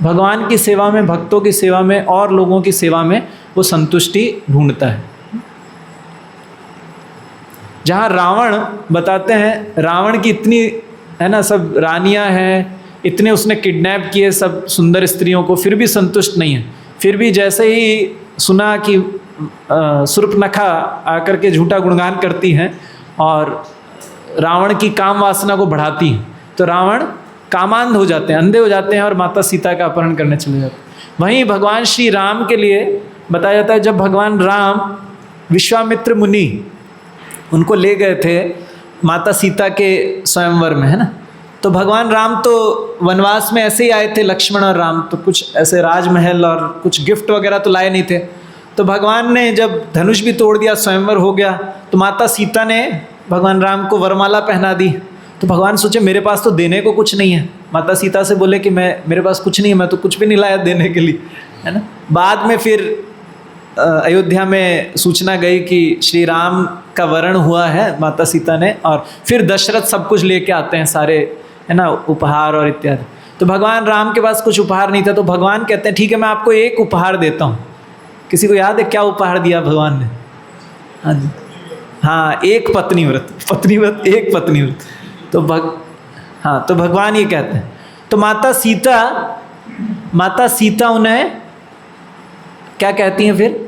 भगवान की सेवा में, भक्तों की सेवा में और लोगों की सेवा में वो संतुष्टि ढूंढता है। जहाँ रावण बताते हैं, रावण की इतनी है ना सब रानियाँ हैं, इतने उसने किडनैप किए सब सुंदर स्त्रियों को, फिर भी संतुष्ट नहीं है। फिर भी जैसे ही सुना कि शूर्पणखा आकर के झूठा गुणगान करती हैं और रावण की काम वासना को बढ़ाती हैं, तो रावण कामांध हो जाते हैं, अंधे हो जाते हैं और माता सीता का अपहरण करने चले जाते हैं। वहीं भगवान श्री राम के लिए बताया जाता है, जब भगवान राम विश्वामित्र मुनि उनको ले गए थे माता सीता के स्वयंवर में, है ना, तो भगवान राम तो वनवास में ऐसे ही आए थे, लक्ष्मण और राम, तो कुछ ऐसे राजमहल और कुछ गिफ्ट वगैरह तो लाए नहीं थे। तो भगवान ने जब धनुष भी तोड़ दिया, स्वयंवर हो गया, तो माता सीता ने भगवान राम को वरमाला पहना दी। तो भगवान सोचे मेरे पास तो देने को कुछ नहीं है। माता सीता से बोले कि मेरे पास कुछ नहीं है, मैं तो कुछ भी नहीं लाया देने के लिए, है ना। बाद में फिर अयोध्या में सूचना गई कि श्री राम का वरण हुआ है माता सीता ने, और फिर दशरथ सब कुछ लेके आते हैं सारे, है ना, उपहार और इत्यादि। तो भगवान राम के पास कुछ उपहार नहीं था, तो भगवान कहते हैं ठीक है मैं आपको एक उपहार देता हूँ। किसी को याद है क्या उपहार दिया भगवान ने? हाँ जी, हाँ, एक पत्नी व्रत, एक पत्नी व्रत। तो तो भगवान ये कहते हैं, तो माता सीता उन्हें क्या कहती हैं फिर?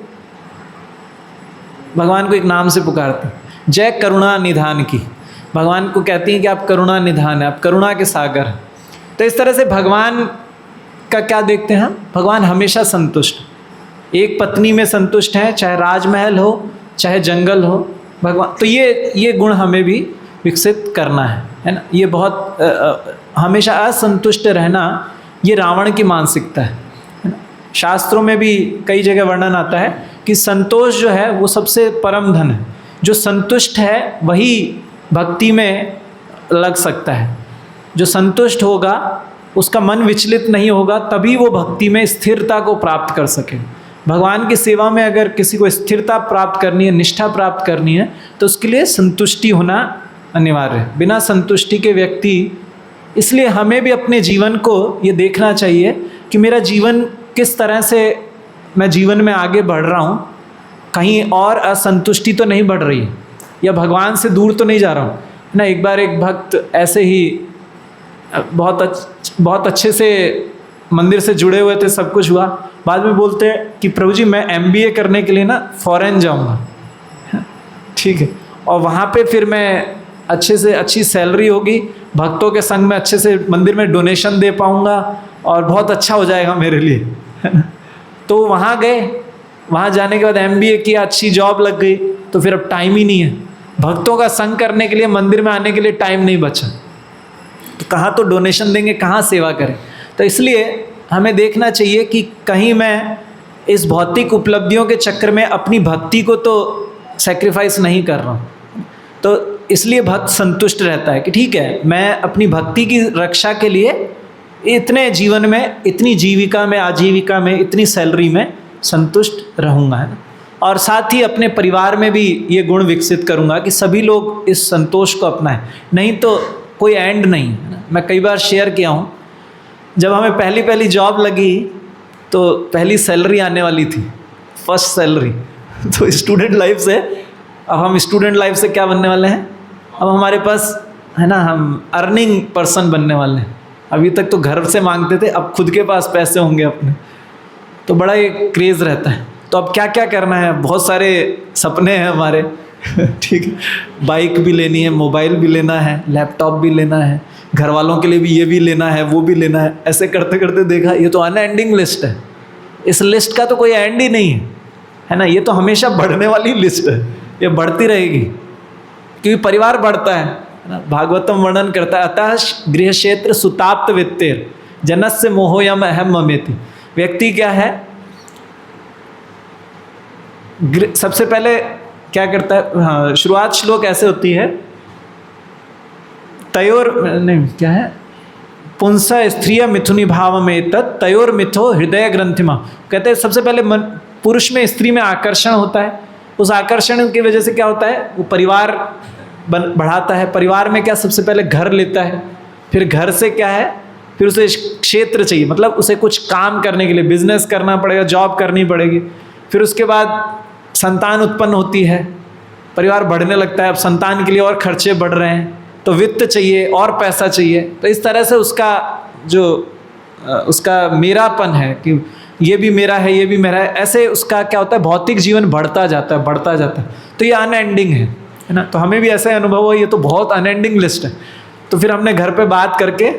भगवान को एक नाम से पुकारती हैं, जय करुणा निधान की। भगवान को कहती हैं कि आप करुणा निधान है, आप करुणा के सागर हैं। तो इस तरह से भगवान का क्या देखते हैं हम? भगवान हमेशा संतुष्ट, एक पत्नी में संतुष्ट हैं, चाहे राजमहल हो चाहे जंगल हो। भगवान तो ये गुण हमें भी विकसित करना है ना। ये बहुत हमेशा असंतुष्ट रहना, ये रावण की मानसिकता है ना। शास्त्रों में भी कई जगह वर्णन आता है कि संतोष जो है वो सबसे परम धन है। जो संतुष्ट है वही भक्ति में लग सकता है। जो संतुष्ट होगा, उसका मन विचलित नहीं होगा, तभी वो भक्ति में स्थिरता को प्राप्त कर सके। भगवान की सेवा में अगर किसी को स्थिरता प्राप्त करनी है, निष्ठा प्राप्त करनी है, तो उसके लिए संतुष्टि होना अनिवार्य है। बिना संतुष्टि के व्यक्ति, इसलिए हमें भी अपने जीवन को ये देखना चाहिए कि मेरा जीवन किस तरह से, मैं जीवन में आगे बढ़ रहा हूँ, कहीं और असंतुष्टि तो नहीं बढ़ रही है, या भगवान से दूर तो नहीं जा रहा हूँ ना। एक बार एक भक्त ऐसे ही बहुत अच्छे से मंदिर से जुड़े हुए थे, सब कुछ हुआ, बाद में बोलते हैं कि प्रभु जी मैं MBA करने के लिए ना फॉरेन जाऊंगा। ठीक है, और वहाँ पे फिर मैं अच्छे से अच्छी सैलरी होगी, भक्तों के संग में अच्छे से मंदिर में डोनेशन दे पाऊँगा और बहुत अच्छा हो जाएगा मेरे लिए, है ना। तो वहाँ गए, वहाँ जाने के बाद MBA किया, अच्छी जॉब लग गई, तो फिर अब टाइम ही नहीं है भक्तों का संग करने के लिए, मंदिर में आने के लिए टाइम नहीं बचा। तो कहाँ तो डोनेशन देंगे, कहाँ सेवा करें। तो इसलिए हमें देखना चाहिए कि कहीं मैं इस भौतिक उपलब्धियों के चक्कर में अपनी भक्ति को तो सैक्रिफाइस नहीं कर रहा हूँ। तो इसलिए भक्त संतुष्ट रहता है कि ठीक है, मैं अपनी भक्ति की रक्षा के लिए इतने जीवन में, इतनी जीविका में, आजीविका में, इतनी सैलरी में संतुष्ट रहूँगा, है ना। और साथ ही अपने परिवार में भी ये गुण विकसित करूँगा कि सभी लोग इस संतोष को अपनाएं, नहीं तो कोई एंड नहीं है ना। मैं कई बार शेयर किया हूँ, जब हमें पहली जॉब लगी तो पहली सैलरी आने वाली थी, फर्स्ट सैलरी। तो स्टूडेंट लाइफ से, अब हम स्टूडेंट लाइफ से क्या बनने वाले हैं, अब हमारे पास, है ना, हम अर्निंग पर्सन बनने वाले हैं। अभी तक तो घर से मांगते थे, अब खुद के पास पैसे होंगे अपने, तो बड़ा एक क्रेज़ रहता है। तो अब क्या क्या करना है, बहुत सारे सपने हैं हमारे। ठीक है, बाइक भी लेनी है, मोबाइल भी लेना है, लैपटॉप भी लेना है, घर वालों के लिए भी ये भी लेना है, वो भी लेना है। ऐसे करते करते देखा ये तो अनएंडिंग लिस्ट है, इस लिस्ट का तो कोई एंड ही नहीं है ना। ये तो हमेशा बढ़ने वाली लिस्ट है, ये बढ़ती रहेगी क्योंकि परिवार बढ़ता है ना। भागवतम वर्णन करता है, अतः गृह क्षेत्र सुताप्त वित्तेर जनस्य मोहोयम अहम ममेति। व्यक्ति क्या है, सबसे पहले क्या करता है, हाँ, शुरुआत श्लोक ऐसे होती है, तयोर नहीं क्या है, पुंसा स्त्रिय मिथुनी भाव में तत् तयोर मिथो हृदय ग्रंथिमा। कहते हैं सबसे पहले पुरुष में स्त्री में आकर्षण होता है, उस आकर्षण की वजह से क्या होता है, वो परिवार बढ़ाता है। परिवार में क्या, सबसे पहले घर लेता है, फिर घर से क्या है, फिर उसे क्षेत्र चाहिए, मतलब उसे कुछ काम करने के लिए बिजनेस करना पड़ेगा, जॉब करनी पड़ेगी। फिर उसके बाद संतान उत्पन्न होती है, परिवार बढ़ने लगता है, अब संतान के लिए और खर्चे बढ़ रहे हैं, तो वित्त चाहिए और पैसा चाहिए। तो इस तरह से उसका जो उसका मेरापन है कि ये भी मेरा है, ये भी मेरा है, ऐसे उसका क्या होता है, भौतिक जीवन बढ़ता जाता है। तो ये अनएंडिंग है ना। तो हमें भी ऐसा अनुभव हो, ये तो बहुत अनएंडिंग लिस्ट है। तो फिर हमने घर पे बात करके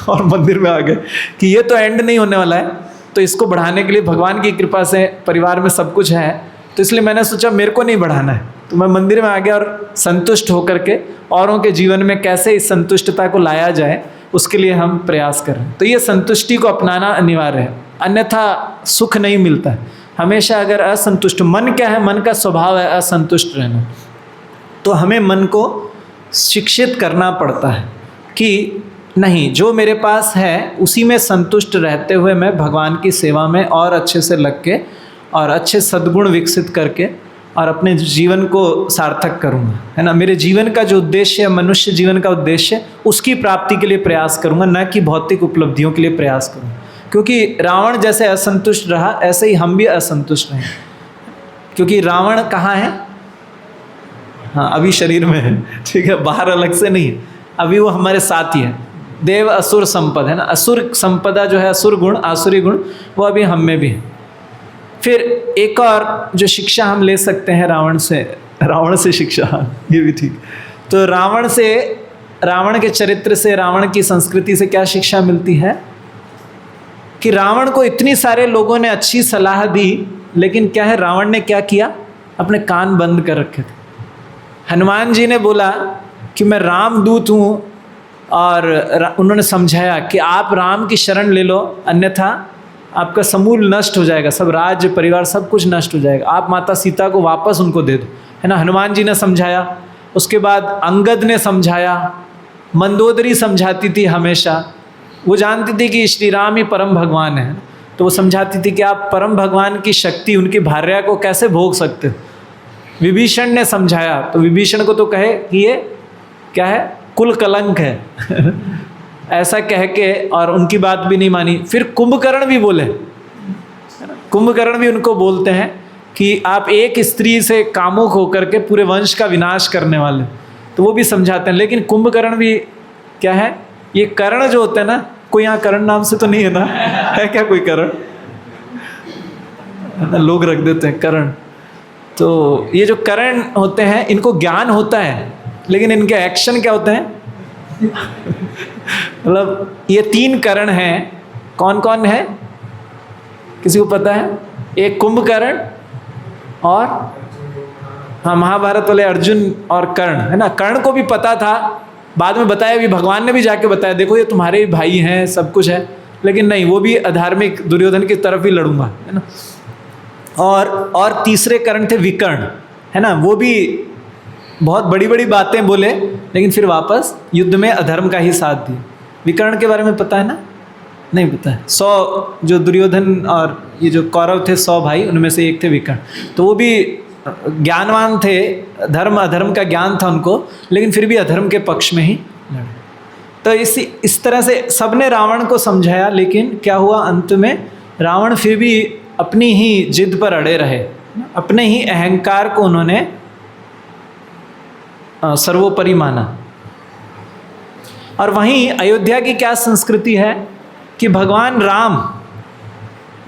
और मंदिर में आ गए कि ये तो एंड नहीं होने वाला है, तो इसको बढ़ाने के लिए भगवान की कृपा से परिवार में सब कुछ है, तो इसलिए मैंने सोचा मेरे को नहीं बढ़ाना है। तो मैं मंदिर में आ गया और संतुष्ट होकर के औरों के जीवन में कैसे इस संतुष्टता को लाया जाए, उसके लिए हम प्रयास कर रहे हैं। तो ये संतुष्टि को अपनाना अनिवार्य है, अन्यथा सुख नहीं मिलता है। हमेशा अगर असंतुष्ट, मन क्या है, मन का स्वभाव है असंतुष्ट रहना, तो हमें मन को शिक्षित करना पड़ता है कि नहीं, जो मेरे पास है उसी में संतुष्ट रहते हुए मैं भगवान की सेवा में और अच्छे से लग के और अच्छे सद्गुण विकसित करके और अपने जीवन को सार्थक करूँगा, है ना। मेरे जीवन का जो उद्देश्य है, मनुष्य जीवन का उद्देश्य, उसकी प्राप्ति के लिए प्रयास करूँगा, न कि भौतिक उपलब्धियों के लिए प्रयास करूँगा। क्योंकि रावण जैसे असंतुष्ट रहा, ऐसे ही हम भी असंतुष्ट रहें। क्योंकि रावण कहाँ है, हाँ अभी शरीर में है, ठीक है, बाहर अलग से नहीं है, अभी वो हमारे साथ ही है। देव असुर संपद है ना, असुर संपदा जो है, असुर गुण, आसुरी गुण, वो अभी हम में भी है। फिर एक और जो शिक्षा हम ले सकते हैं रावण से शिक्षा, ये भी ठीक। तो रावण के चरित्र से, रावण की संस्कृति से क्या शिक्षा मिलती है कि रावण को इतनी सारे लोगों ने अच्छी सलाह दी, लेकिन क्या है, रावण ने क्या किया, अपने कान बंद कर रखे थे। हनुमान जी ने बोला कि मैं रामदूत हूँ, और उन्होंने समझाया कि आप राम की शरण ले लो, अन्यथा आपका समूल नष्ट हो जाएगा, सब राज्य परिवार सब कुछ नष्ट हो जाएगा, आप माता सीता को वापस उनको दे दो, है ना। हनुमान जी ने समझाया, उसके बाद अंगद ने समझाया, मंदोदरी समझाती थी हमेशा, वो जानती थी कि श्री राम ही परम भगवान है, तो वो समझाती थी कि आप परम भगवान की शक्ति, उनकी भार्या को कैसे भोग सकते हो। विभीषण ने समझाया, तो विभीषण को तो कहे कि ये क्या है, कुल कलंक है ऐसा कह के, और उनकी बात भी नहीं मानी। फिर कुंभकर्ण भी बोले, कुंभकर्ण भी उनको बोलते हैं कि आप एक स्त्री से कामुक होकर के पूरे वंश का विनाश करने वाले, तो वो भी समझाते हैं। लेकिन कुंभकर्ण भी क्या है, ये कर्ण जो होते हैं ना, कोई यहाँ कर्ण नाम से तो नहीं है ना, है क्या कोई कर्ण, लोग रख देते हैं कर्ण। तो ये जो कर्ण होते हैं, इनको ज्ञान होता है, लेकिन इनके एक्शन क्या होते हैं मतलब ये 3 कर्ण हैं, कौन कौन है, किसी को पता है? एक कुंभकर्ण, और हाँ महाभारत वाले अर्जुन और कर्ण, है ना। कर्ण को भी पता था, बाद में बताया भी, भगवान ने भी जाके बताया, देखो ये तुम्हारे भाई हैं, सब कुछ है, लेकिन नहीं, वो भी अधार्मिक दुर्योधन की तरफ ही लड़ूंगा, है ना। और तीसरे कर्ण थे विकर्ण, है ना, वो भी बहुत बड़ी बड़ी बातें बोले, लेकिन फिर वापस युद्ध में अधर्म का ही साथ दिया। विकर्ण के बारे में पता है ना? नहीं पता है। 100 जो दुर्योधन और ये जो कौरव थे, 100 भाई, उनमें से एक थे विकर्ण, तो वो भी ज्ञानवान थे, धर्म अधर्म का ज्ञान था उनको, लेकिन फिर भी अधर्म के पक्ष में ही लड़े। तो इस तरह से सबने रावण को समझाया, लेकिन क्या हुआ, अंत में रावण फिर भी अपनी ही जिद पर अड़े रहे, अपने ही अहंकार को उन्होंने सर्वोपरि माना। और वहीं अयोध्या की क्या संस्कृति है कि भगवान राम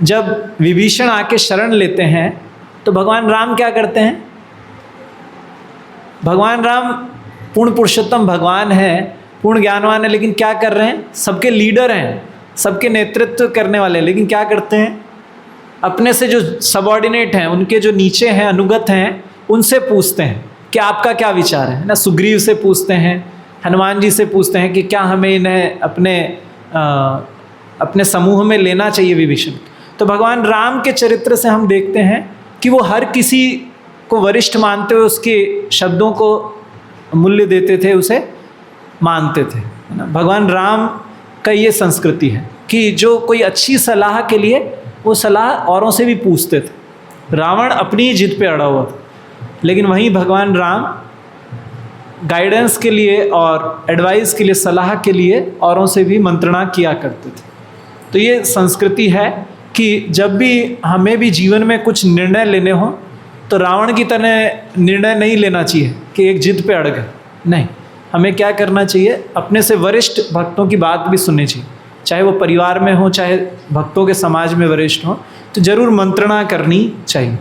जब विभीषण आके शरण लेते हैं, तो भगवान राम क्या करते हैं, भगवान राम पूर्ण पुरुषोत्तम भगवान है, पूर्ण ज्ञानवान है, लेकिन क्या कर रहे हैं, सबके लीडर हैं, सबके नेतृत्व करने वाले, लेकिन क्या करते हैं, अपने से जो सबॉर्डिनेट हैं, उनके जो नीचे हैं, अनुगत हैं, उनसे पूछते हैं कि आपका क्या विचार है ना। सुग्रीव से पूछते हैं, हनुमान जी से पूछते हैं कि क्या हमें इन्हें अपने समूह में लेना चाहिए विभीषण। तो भगवान राम के चरित्र से हम देखते हैं कि वो हर किसी को वरिष्ठ मानते हुए उसके शब्दों को मूल्य देते थे, उसे मानते थे, है ना। भगवान राम का ये संस्कृति है कि जो कोई अच्छी सलाह के लिए वो सलाह औरों से भी पूछते थे। रावण अपनी जिद पे अड़ा हुआ था, लेकिन वहीं भगवान राम गाइडेंस के लिए और एडवाइस के लिए, सलाह के लिए औरों से भी मंत्रणा किया करते थे। तो ये संस्कृति है कि जब भी हमें भी जीवन में कुछ निर्णय लेने हो, तो रावण की तरह निर्णय नहीं लेना चाहिए कि एक जिद पे अड़ गए, नहीं, हमें क्या करना चाहिए, अपने से वरिष्ठ भक्तों की बात भी सुननी चाहिए, चाहे वो परिवार में हो, चाहे भक्तों के समाज में वरिष्ठ हो, तो जरूर मंत्रणा करनी चाहिए।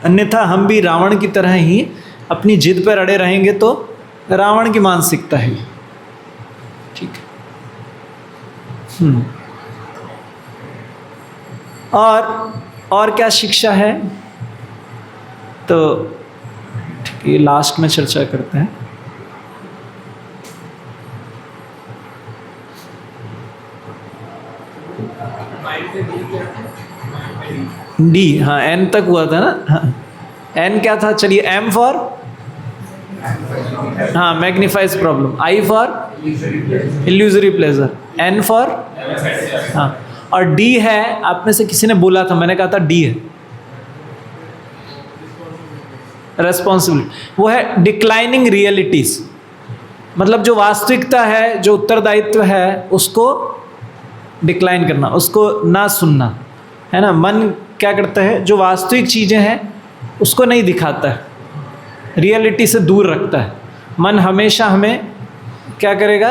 अन्यथा हम भी रावण की तरह ही अपनी जिद पर अड़े रहेंगे, तो रावण की मानसिकता है, ठीक है। और क्या शिक्षा है, तो ठीक, ये लास्ट में चर्चा करते हैं। डी, हाँ एन तक हुआ था ना, हाँ एन क्या था, चलिए एम फॉर, हाँ magnifies problem, I for illusory pleasure, N for, हाँ, और डी है, आप में से किसी ने बोला था, मैंने कहा था डी है रेस्पॉन्सिबिलिटी, वो है डिक्लाइनिंग रियलिटीज, मतलब जो वास्तविकता है, जो उत्तरदायित्व है, उसको डिक्लाइन करना, उसको ना सुनना, है ना। मन क्या करता है, जो वास्तविक चीज़ें हैं उसको नहीं दिखाता है, रियलिटी से दूर रखता है। मन हमेशा हमें क्या करेगा,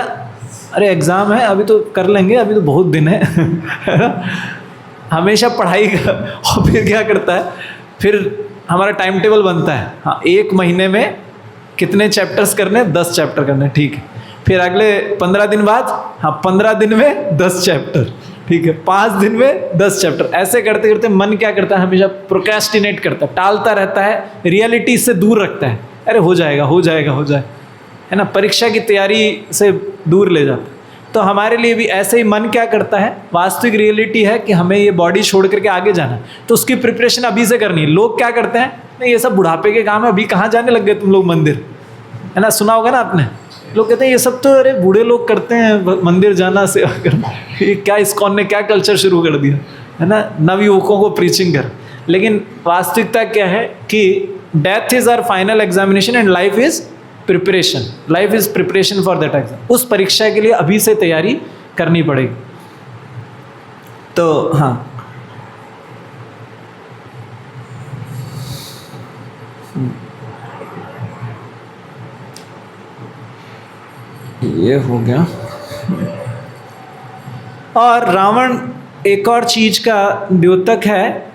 अरे एग्ज़ाम है, अभी तो कर लेंगे, अभी तो बहुत दिन है हमेशा पढ़ाई का और फिर क्या करता है, फिर हमारा टाइम टेबल बनता है, हाँ 1 महीने में कितने चैप्टर्स करने, 10 चैप्टर करने, ठीक है। फिर अगले 15 दिन बाद, हाँ 15 दिन में 10 चैप्टर, ठीक है। 5 दिन में 10 चैप्टर, ऐसे करते करते मन क्या करता है, हमेशा प्रोक्रेस्टिनेट करता है, टालता रहता है, रियलिटी से दूर रखता है। अरे हो जाएगा हो जाएगा हो जाए, है ना, परीक्षा की तैयारी से दूर ले जाता है। तो हमारे लिए भी ऐसे ही मन क्या करता है, वास्तविक रियलिटी है कि हमें ये बॉडी छोड़ करके आगे जाना है, तो उसकी प्रिपरेशन अभी से करनी है। लोग क्या करते हैं, नहीं ये सब बुढ़ापे के काम है, अभी कहाँ जाने लग गए तुम लोग मंदिर, है ना, सुना होगा ना आपने। लोग कहते हैं ये सब तो अरे बूढ़े लोग करते हैं, मंदिर जाना, सेवा करना, ये क्या इस्कॉन ने क्या कल्चर शुरू कर दिया, है ना, नवयुवकों को प्रीचिंग कर। लेकिन वास्तविकता क्या है कि death is our final examination and life is preparation, life is preparation for that exam. उस परीक्षा के लिए अभी से तैयारी करनी पड़ेगी। तो हाँ, ये हो गया। और रावण एक और चीज का द्योतक है,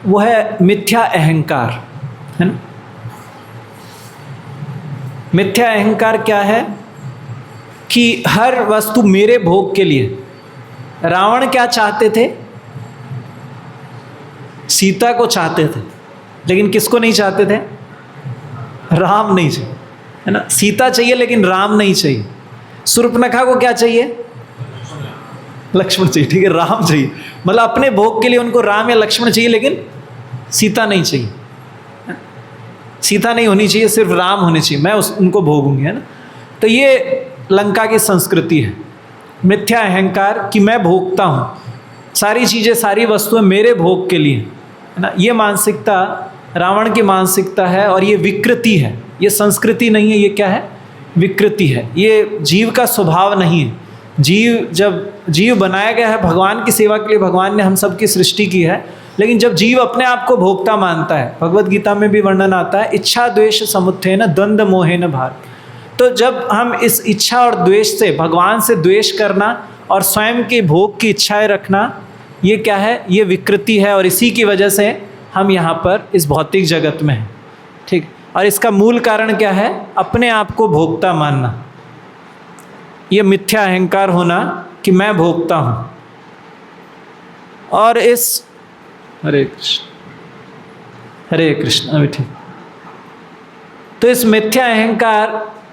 वो है मिथ्या अहंकार, है ना। मिथ्या अहंकार क्या है कि हर वस्तु मेरे भोग के लिए। रावण क्या चाहते थे, सीता को चाहते थे, लेकिन किसको नहीं चाहते थे, राम नहीं चाहिए, है ना। सीता चाहिए लेकिन राम नहीं चाहिए। शूर्पणखा को क्या चाहिए, लक्ष्मण चाहिए, ठीक है, राम चाहिए। मतलब अपने भोग के लिए उनको राम या लक्ष्मण चाहिए, लेकिन सीता नहीं चाहिए, सीता नहीं होनी चाहिए, सिर्फ राम होने चाहिए, मैं उनको भोगूंगी, है ना। तो ये लंका की संस्कृति है, मिथ्या अहंकार कि मैं भोगता हूँ, सारी चीज़ें सारी वस्तुएं मेरे भोग के लिए, है ना। ये मानसिकता रावण की मानसिकता है, और ये विकृति है, ये संस्कृति नहीं है, ये क्या है, विकृति है। ये जीव का स्वभाव नहीं है। जब जीव बनाया गया है भगवान की सेवा के लिए, भगवान ने हम सब की सृष्टि की है, लेकिन जब जीव अपने आप को भोक्ता मानता है, भगवत गीता में भी वर्णन आता है, इच्छा द्वेष समुत्थेन द्वंद्व मोहेन भारत। तो जब हम इस इच्छा और द्वेष से, भगवान से द्वेष करना और स्वयं के भोग की इच्छाएं रखना, ये क्या है, ये विकृति है। और इसी की वजह से हम यहाँ पर इस भौतिक जगत में हैं, ठीक। और इसका मूल कारण क्या है, अपने आप को भोक्ता मानना, ये मिथ्या अहंकार होना कि मैं भोक्ता हूँ। और इस हरे कृष्ण अभी ठीक। तो इस मिथ्या अहंकार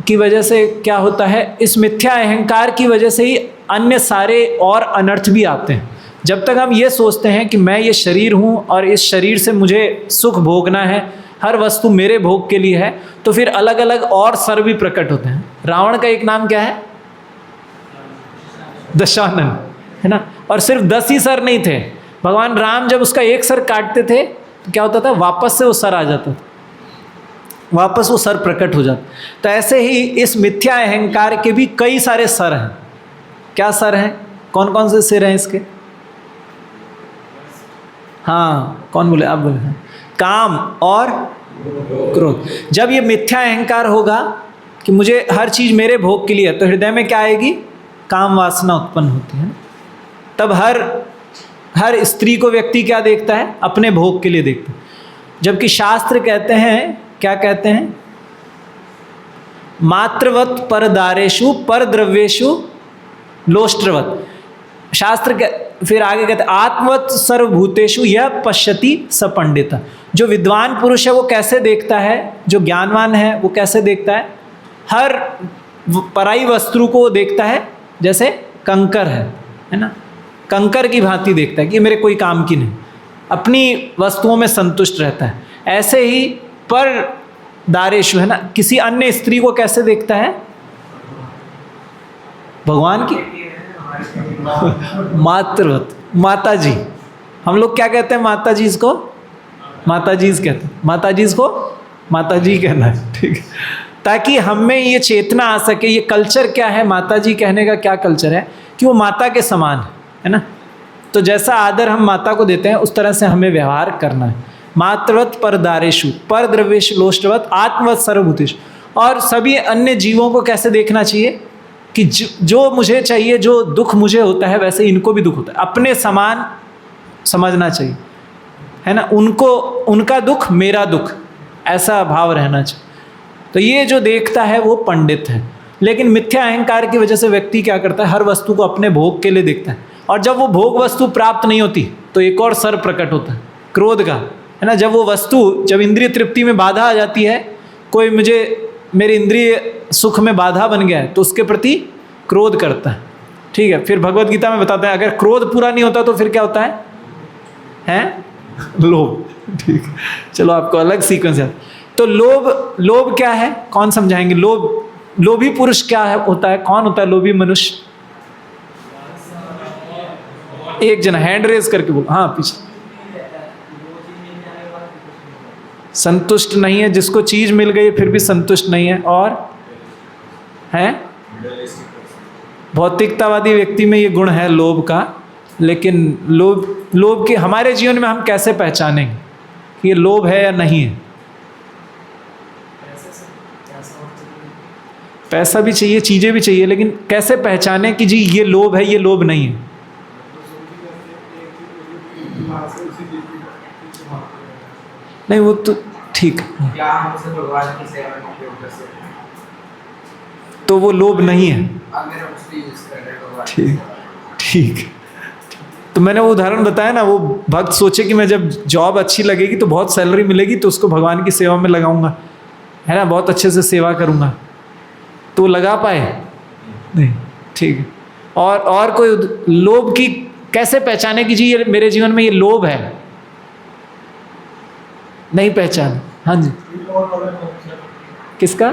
की वजह से क्या होता है, इस मिथ्या अहंकार की वजह से ही अन्य सारे और अनर्थ भी आते हैं। जब तक हम ये सोचते हैं कि मैं ये शरीर हूँ और इस शरीर से मुझे सुख भोगना है, हर वस्तु मेरे भोग के लिए है, तो फिर अलग अलग और सर भी प्रकट होते हैं। रावण का एक नाम क्या है, दशानन, है ना। और सिर्फ 10 ही सर नहीं थे, भगवान राम जब उसका एक सर काटते थे तो क्या होता था, वापस से वो सर आ जाता था, वापस वो सर प्रकट हो जाता। तो ऐसे ही इस मिथ्या अहंकार के भी कई सारे सर हैं। क्या सर हैं, कौन कौन से सिर हैं इसके, हाँ कौन बोले, आप बोले, काम और क्रोध। जब ये मिथ्या अहंकार होगा कि मुझे हर चीज़ मेरे भोग के लिए है, तो हृदय में क्या आएगी, काम वासना उत्पन्न होती है। तब हर स्त्री को व्यक्ति क्या देखता है, अपने भोग के लिए देखता है। जबकि शास्त्र कहते हैं, क्या कहते हैं, मात्रवत परदारेषु परद्रव्येषु लोष्ट्रवत। शास्त्र फिर आगे कहते हैं, आत्मवत सर्वभूतेषु यह पश्यति स पंडित। जो विद्वान पुरुष है वो कैसे देखता है, जो ज्ञानवान है वो कैसे देखता है, हर पराई वस्तु को वो देखता है जैसे कंकर है ना, कंकर की भांति देखता है कि मेरे कोई काम की नहीं, अपनी वस्तुओं में संतुष्ट रहता है। ऐसे ही पर दारेशु, है ना, किसी अन्य स्त्री को कैसे देखता है, भगवान की मातृवत, माता जी। हम लोग क्या कहते हैं, माता जी इसको माता जी कहते हैं, माता जी इसको माता जी कहना है, ठीक है, ताकि हम में ये चेतना आ सके। ये कल्चर क्या है, माता जी कहने का क्या कल्चर है कि वो माता के समान है ना। तो जैसा आदर हम माता को देते हैं उस तरह से हमें व्यवहार करना है। मातृवत परदारेषु परद्रव्येषु लोष्ट्रवत आत्मवत सर्वभूतेषु। और सभी अन्य जीवों को कैसे देखना चाहिए कि जो मुझे चाहिए, जो दुख मुझे होता है वैसे इनको भी दुख होता है, अपने समान समझना चाहिए, है ना। उनको, उनका दुख मेरा दुख, ऐसा भाव रहना चाहिए। तो ये जो देखता है वो पंडित है। लेकिन मिथ्या अहंकार की वजह से व्यक्ति क्या करता है, हर वस्तु को अपने भोग के लिए देखता है, और जब वो भोग वस्तु प्राप्त नहीं होती तो एक और सर प्रकट होता है, क्रोध का, है ना। जब वो वस्तु, जब इंद्रिय तृप्ति में बाधा आ जाती है, कोई मुझे, मेरे इंद्रिय सुख में बाधा बन गया है, तो उसके प्रति क्रोध करता है, ठीक है। फिर भगवत गीता में बताते हैं, अगर क्रोध पूरा नहीं होता तो फिर क्या होता है, हैं? लोभ, ठीक है। चलो आपको अलग सीक्वेंस है। तो लोभ, लोभ क्या है, कौन समझाएंगे? लोभी पुरुष क्या है, होता है, कौन होता है लोभी मनुष्य? एक जना हैंड रेज करके बोलो, हाँ पीछे। संतुष्ट नहीं है, जिसको चीज मिल गई फिर भी संतुष्ट नहीं है, और है भौतिकतावादी व्यक्ति में ये गुण है लोभ का। लेकिन लोभ के हमारे जीवन में हम कैसे पहचानेंगे कि ये लोभ है या नहीं है? पैसा भी चाहिए, चीजें भी चाहिए, लेकिन कैसे पहचाने कि जी ये लोभ है, ये लोभ नहीं है? नहीं वो तो ठीक, तो वो लोभ नहीं है, ठीक ठीक। तो मैंने वो उदाहरण बताया ना, वो भक्त सोचे कि मैं जब जॉब अच्छी लगेगी तो बहुत सैलरी मिलेगी तो उसको भगवान की सेवा में लगाऊंगा, है ना, बहुत अच्छे से सेवा करूंगा, तो वो लगा पाए नहीं, ठीक है। और कोई लोभ की कैसे पहचाने कि जी ये मेरे जीवन में ये लोभ है? नहीं पहचान, हाँ जी। किसका?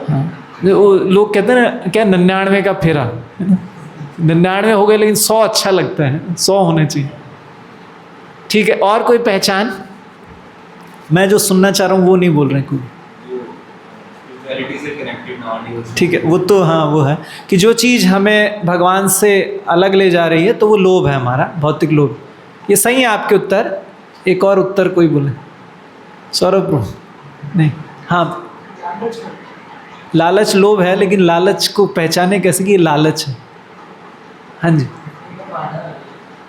हाँ, वो लोग कहते हैं ना, क्या 99 का फेरा, 99 हो गए लेकिन 100 अच्छा लगता है, 100 होने चाहिए, ठीक है। और कोई पहचान? मैं जो सुनना चाह रहा हूँ वो नहीं बोल रहे कोई, ठीक है। वो तो हाँ वो है कि जो चीज़ हमें भगवान से अलग ले जा रही है तो वो लोभ है हमारा, भौतिक लोभ। ये सही है आपके उत्तर। एक और उत्तर कोई बोले? सौरभ नहीं, हाँ लालच लोभ है, लेकिन लालच को पहचाने कैसे कि ये लालच है? हाँ जी,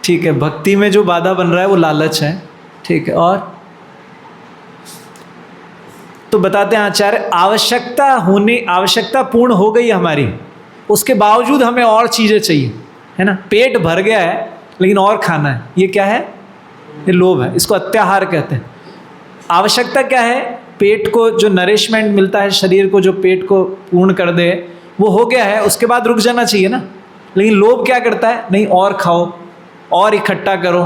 ठीक है। भक्ति में जो बाधा बन रहा है वो लालच है, ठीक है। और तो बताते हैं आचार्य, आवश्यकता पूर्ण हो गई हमारी, उसके बावजूद हमें और चीज़ें चाहिए, है ना। पेट भर गया है लेकिन और खाना है, ये क्या है? ये लोभ है, इसको अत्याहार कहते हैं। आवश्यकता क्या है? पेट को जो नरिशमेंट मिलता है, शरीर को जो पेट को पूर्ण कर दे, वो हो गया है, उसके बाद रुक जाना चाहिए ना। लेकिन लोभ क्या करता है? नहीं, और खाओ, और इकट्ठा करो,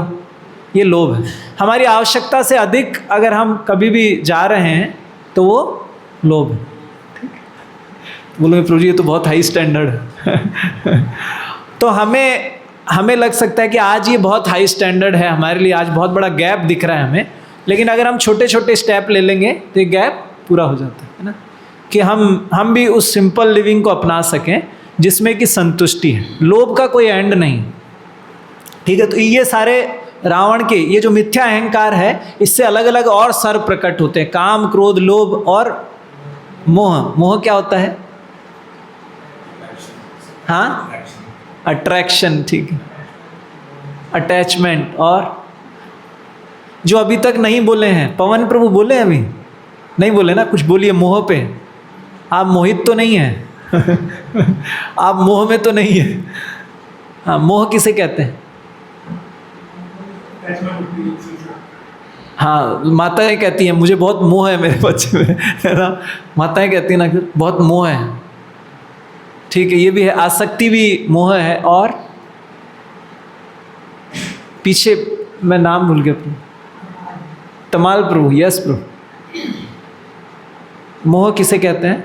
ये लोभ है। हमारी आवश्यकता से अधिक अगर हम कभी भी जा रहे हैं तो वो लोभ है, ठीक है। बोलोगे प्रभु जी ये तो बहुत हाई स्टैंडर्ड है तो हमें लग सकता है कि आज ये बहुत हाई स्टैंडर्ड है हमारे लिए, आज बहुत बड़ा गैप दिख रहा है हमें, लेकिन अगर हम छोटे छोटे स्टेप ले लेंगे तो ये गैप पूरा हो जाता है ना, कि हम भी उस सिंपल लिविंग को अपना सकें जिसमें कि संतुष्टि है, लोभ का कोई एंड नहीं, ठीक है। तो ये सारे रावण के ये जो मिथ्या अहंकार है, इससे अलग अलग और सर प्रकट होते हैं, काम, क्रोध, लोभ और मोह। मोह क्या होता है? हाँ, अट्रैक्शन, ठीक है, अटैचमेंट। और जो अभी तक नहीं बोले हैं, पवन प्रभु बोले हैं? अभी नहीं बोले ना, कुछ बोलिए मोह पे। आप मोहित तो नहीं है आप मोह में तो नहीं है। हाँ, मोह किसे कहते हैं? हाँ, माताएं कहती हैं मुझे बहुत मोह है मेरे बच्चे में, है ना। माताएं कहती हैं ना कि बहुत मोह है, ठीक है। ये भी है, आसक्ति भी मोह है। और पीछे मैं नाम भूल गया, तमाल प्रभु, यस प्रभु। मोह किसे कहते हैं?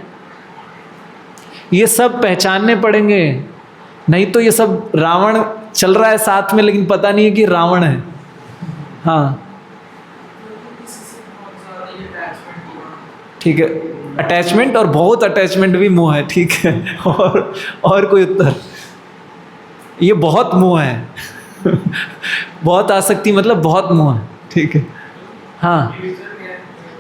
ये सब पहचानने पड़ेंगे, नहीं तो ये सब रावण चल रहा है साथ में लेकिन पता नहीं है कि रावण है। हाँ ठीक है, अटैचमेंट, और बहुत अटैचमेंट भी मोह है, ठीक है। और कोई उत्तर? ये बहुत मोह है बहुत आसक्ति मतलब बहुत मोह है, ठीक है। हाँ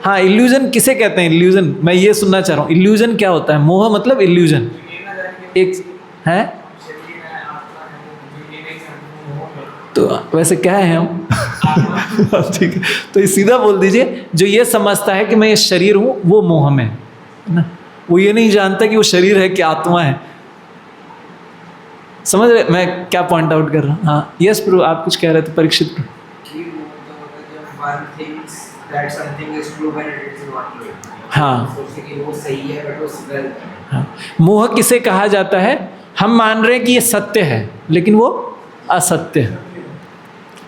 हाँ, इल्यूजन किसे कहते हैं? इल्यूजन मैं ये सुनना चाह रहा हूँ, इल्यूजन क्या होता है? मोह मतलब इल्यूजन एक है। तो वैसे क्या है हम? ठीक है, तो ये सीधा बोल दीजिए, जो ये समझता है कि मैं ये शरीर हूँ वो मोह में है ना। वो ये नहीं जानता कि वो शरीर है कि आत्मा है। समझ रहे मैं क्या पॉइंट आउट कर रहा हूँ? हाँ यस प्रभु, आप कुछ कह रहे थे परीक्षित। हाँ हाँ, मोह किसे कहा जाता है? हम मान रहे हैं कि ये सत्य है लेकिन वो असत्य है।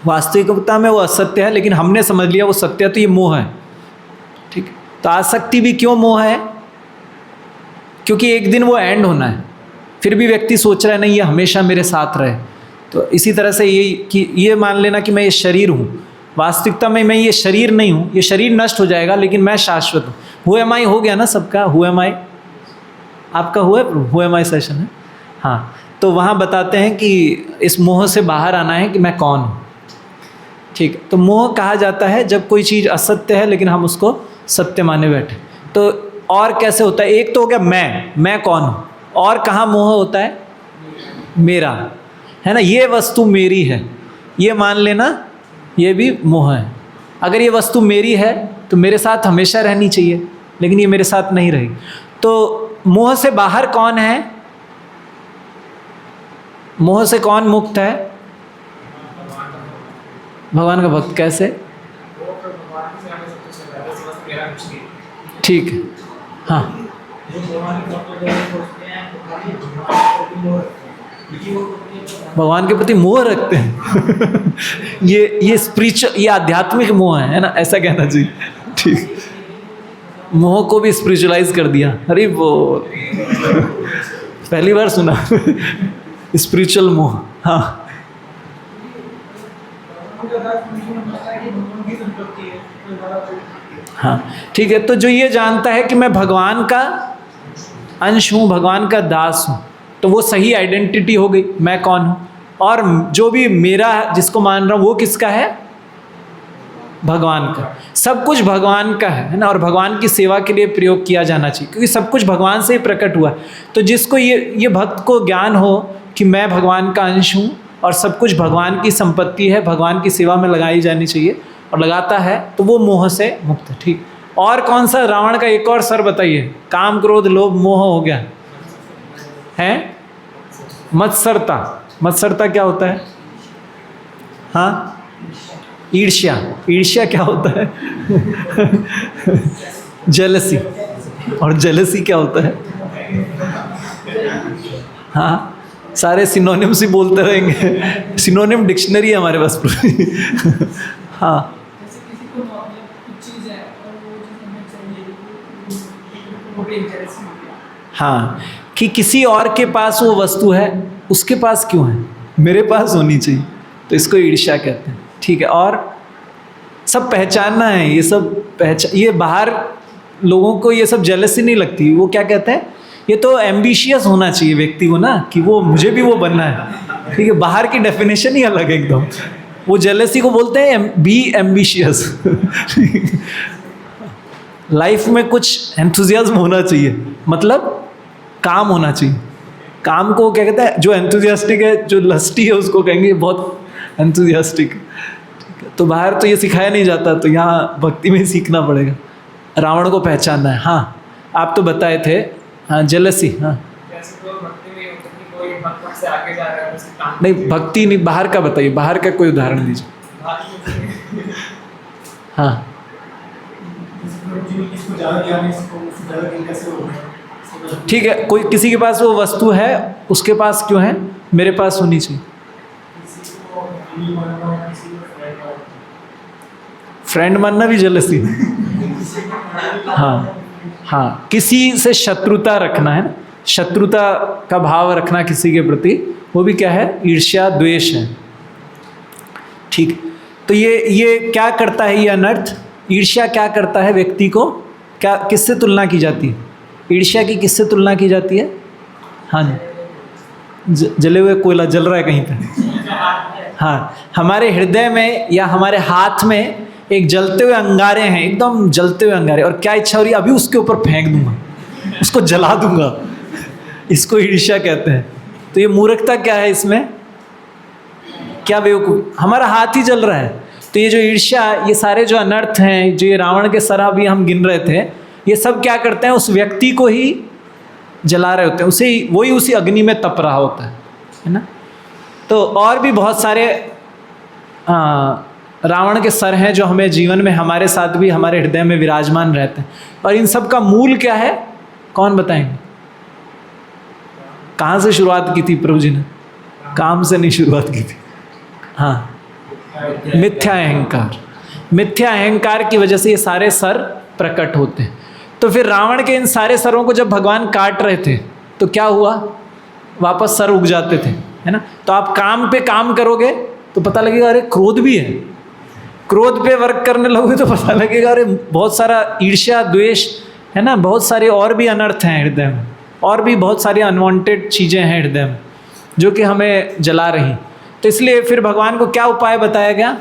वास्तविकता में वो असत्य है लेकिन हमने समझ लिया वो सत्य है, तो ये मोह है। ठीक, तो आसक्ति भी क्यों मोह है? क्योंकि एक दिन वो एंड होना है, फिर भी व्यक्ति सोच रहा है नहीं ये हमेशा मेरे साथ रहे। तो इसी तरह से ये मान लेना कि मैं ये शरीर हूँ, वास्तविकता में मैं ये शरीर नहीं हूँ, ये शरीर नष्ट हो जाएगा लेकिन मैं शाश्वत हूँ। हु एम आई हो गया ना सबका? हु एम आई आपका हुआ है? हु एम आई सेशन है। हाँ, तो वहाँ बताते हैं कि इस मोह से बाहर आना है कि मैं कौन हूँ। ठीक, तो मोह कहा जाता है जब कोई चीज़ असत्य है लेकिन हम उसको सत्य माने बैठे। तो और कैसे होता है? एक तो हो गया मैं कौन हूँ, और कहाँ मोह होता है? मेरा, है ना, ये वस्तु मेरी है, ये मान लेना, ये भी मोह है। अगर ये वस्तु मेरी है तो मेरे साथ हमेशा रहनी चाहिए, लेकिन ये मेरे साथ नहीं रहेगी। तो मोह से बाहर कौन है? मोह से कौन मुक्त है? भगवान का भक्त। कैसे? ठीक है, हाँ भगवान के प्रति मोह रखते हैं। ये स्पिरिचुअल, ये आध्यात्मिक मोह है ना, ऐसा कहना चाहिए। ठीक, मोह को भी स्पिरिचुअलाइज कर दिया। अरे वो पहली बार सुना। स्पिरिचुअल मोह। हाँ हाँ ठीक है, तो जो ये जानता है कि मैं भगवान का अंश हूँ, भगवान का दास हूँ, तो वो सही आइडेंटिटी हो गई, मैं कौन हूँ। और जो भी मेरा जिसको मान रहा हूँ वो किसका है? भगवान का। सब कुछ भगवान का है ना, और भगवान की सेवा के लिए प्रयोग किया जाना चाहिए, क्योंकि सब कुछ भगवान से ही प्रकट हुआ। तो जिसको ये भक्त को ज्ञान हो कि मैं भगवान का अंश हूँ और सब कुछ भगवान की संपत्ति है, भगवान की सेवा में लगाई जानी चाहिए, और लगाता है, तो वो मोह से मुक्त है। ठीक, और कौन सा? रावण का एक और सर बताइए। काम क्रोध लोभ मोह हो गया है। मत्सरता, मत्सरता क्या होता है? हाँ, ईर्ष्या। ईर्ष्या क्या होता है? जेलसी। और जेलसी क्या होता है? हाँ, सारे सिनोनिम्स ही बोलते रहेंगे। सिनोनिम डिक्शनरी है हमारे पास पूरी। हाँ हाँ, कि किसी और के पास वो वस्तु है, उसके पास क्यों है, मेरे पास होनी चाहिए, तो इसको ईर्ष्या कहते हैं। ठीक है, और सब पहचानना है, ये सब ये बाहर लोगों को ये सब जेलसी नहीं लगती। वो क्या कहते हैं? ये तो एम्बिशियस होना चाहिए व्यक्ति को ना, कि वो मुझे भी वो बनना है। ठीक है, बाहर की डेफिनेशन ही अलग है एकदम। वो जेलसी को बोलते हैं बी एम्बिशियस। लाइफ में कुछ एंथुजियाज्म होना चाहिए, मतलब काम होना चाहिए। काम को क्या कहते हैं? जो एंथुजियास्टिक है, जो लस्टी है, उसको कहेंगे बहुत एंथुजियास्टिक। तो बाहर तो ये सिखाया नहीं जाता, तो यहाँ भक्ति में सीखना पड़ेगा। रावण को पहचानना है। हाँ, आप तो बताए थे। हाँ, जेलसी। हाँ, नहीं भक्ति नहीं, बाहर का बताइए, बाहर का कोई उदाहरण दीजिए। हाँ, ठीक है, कोई किसी के पास वो वस्तु है, उसके पास क्यों है, मेरे पास होनी चाहिए। फ्रेंड मानना भी जेलसी। हाँ हाँ, किसी से शत्रुता रखना है ना, शत्रुता का भाव रखना किसी के प्रति, वो भी क्या है? ईर्ष्या द्वेष है। ठीक, तो ये क्या करता है? ये अनर्थ। ईर्ष्या क्या करता है व्यक्ति को? क्या किससे तुलना की जाती है? ईर्ष्या की किससे तुलना की जाती है? हाँ जी, जले हुए कोयला जल रहा है कहीं पे। हाँ, हमारे हृदय में या हमारे हाथ में एक जलते हुए अंगारे हैं, एकदम जलते हुए अंगारे, और क्या इच्छा हो रही है? अभी उसके ऊपर फेंक दूंगा, उसको जला दूंगा। इसको ईर्ष्या कहते हैं। तो ये मूर्खता क्या है इसमें? क्या बेवकूफ़, हमारा हाथ ही जल रहा है। तो ये जो ईर्ष्या, ये सारे जो अनर्थ हैं, जो ये रावण के सरा भी हम गिन रहे थे, ये सब क्या करते हैं, उस व्यक्ति को ही जला रहे होते हैं, उसे वही उसी अग्नि में तप रहा होता है ना। तो और भी बहुत सारे रावण के सर हैं जो हमें जीवन में हमारे साथ भी हमारे हृदय में विराजमान रहते हैं। और इन सब का मूल क्या है, कौन बताएंगे? कहाँ से शुरुआत की थी प्रभु जी ने? काम से नहीं शुरुआत की थी। हाँ, मिथ्या अहंकार। मिथ्या अहंकार की वजह से ये सारे सर प्रकट होते हैं। तो फिर रावण के इन सारे सरों को जब भगवान काट रहे थे तो क्या हुआ, वापस सर उग जाते थे, है ना। तो आप काम पे काम करोगे तो पता लगेगा अरे क्रोध भी है, क्रोध पे वर्क करने लगोगे तो पता लगेगा अरे बहुत सारा ईर्ष्या द्वेष है ना, बहुत सारे और भी अनर्थ हैं हृदय में, और भी बहुत सारी अनवांटेड चीज़ें हैं हृदय में जो कि हमें जला रही। तो इसलिए फिर भगवान को क्या उपाय बताया गया?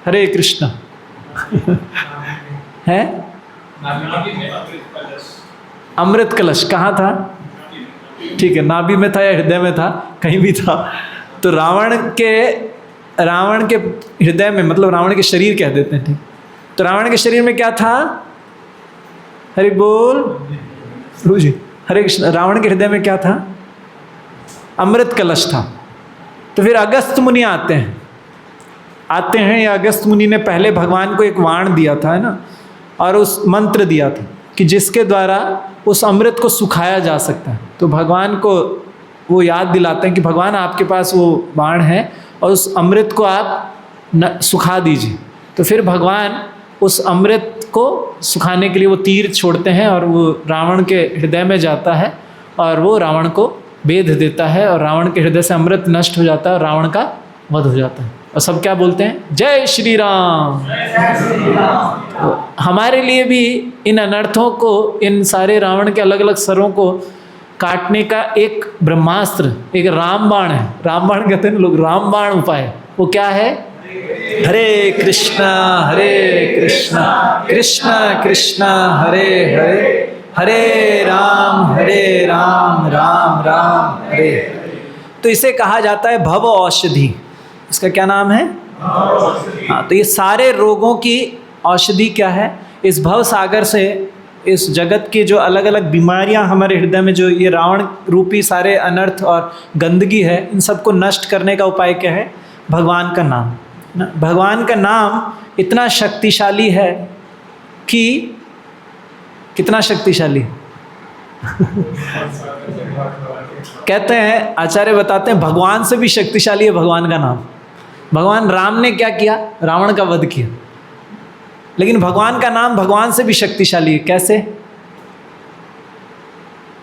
हरे कृष्ण है अमृत कलश कहाँ था? ठीक है, नाभि में था या हृदय में था, कहीं भी था। तो रावण के हृदय में, मतलब रावण के शरीर कह देते हैं, ठीक। तो रावण के शरीर में क्या था? हरि बोल प्रभु जी, हरे कृष्ण। रावण के हृदय में क्या था? अमृत कलश था। तो फिर अगस्त मुनि आते हैं, या अगस्त मुनि ने पहले भगवान को एक वाण दिया था, है ना, और उस मंत्र दिया था कि जिसके द्वारा उस अमृत को सुखाया जा सकता है। तो भगवान को वो याद दिलाते हैं कि भगवान आपके पास वो बाण है और उस अमृत को आप सुखा दीजिए। तो फिर भगवान उस अमृत को सुखाने के लिए वो तीर छोड़ते हैं और वो रावण के हृदय में जाता है और वो रावण को बेध देता है और रावण के हृदय से अमृत नष्ट हो जाता है और रावण का वध हो जाता है। और सब क्या बोलते हैं? जय श्री राम। तो हमारे लिए भी इन अनर्थों को, इन सारे रावण के अलग अलग सरों को काटने का एक ब्रह्मास्त्र, एक रामबाण है। रामबाण कहते हैं लोग, रामबाण उपाय। वो क्या है? हरे कृष्णा कृष्ण कृष्ण हरे हरे, हरे राम राम राम हरे। तो इसे कहा जाता है भव औषधि। इसका क्या नाम है? हाँ, तो ये सारे रोगों की औषधि क्या है? इस भव सागर से, इस जगत के जो अलग अलग बीमारियां हमारे हृदय में, जो ये रावण रूपी सारे अनर्थ और गंदगी है, इन सबको नष्ट करने का उपाय क्या है? भगवान का नाम ना। भगवान का नाम इतना शक्तिशाली है कि, कितना शक्तिशाली कहते हैं आचार्य बताते हैं भगवान से भी शक्तिशाली है भगवान का नाम। भगवान राम ने क्या किया? रावण का वध किया। लेकिन भगवान का नाम भगवान से भी शक्तिशाली है। कैसे?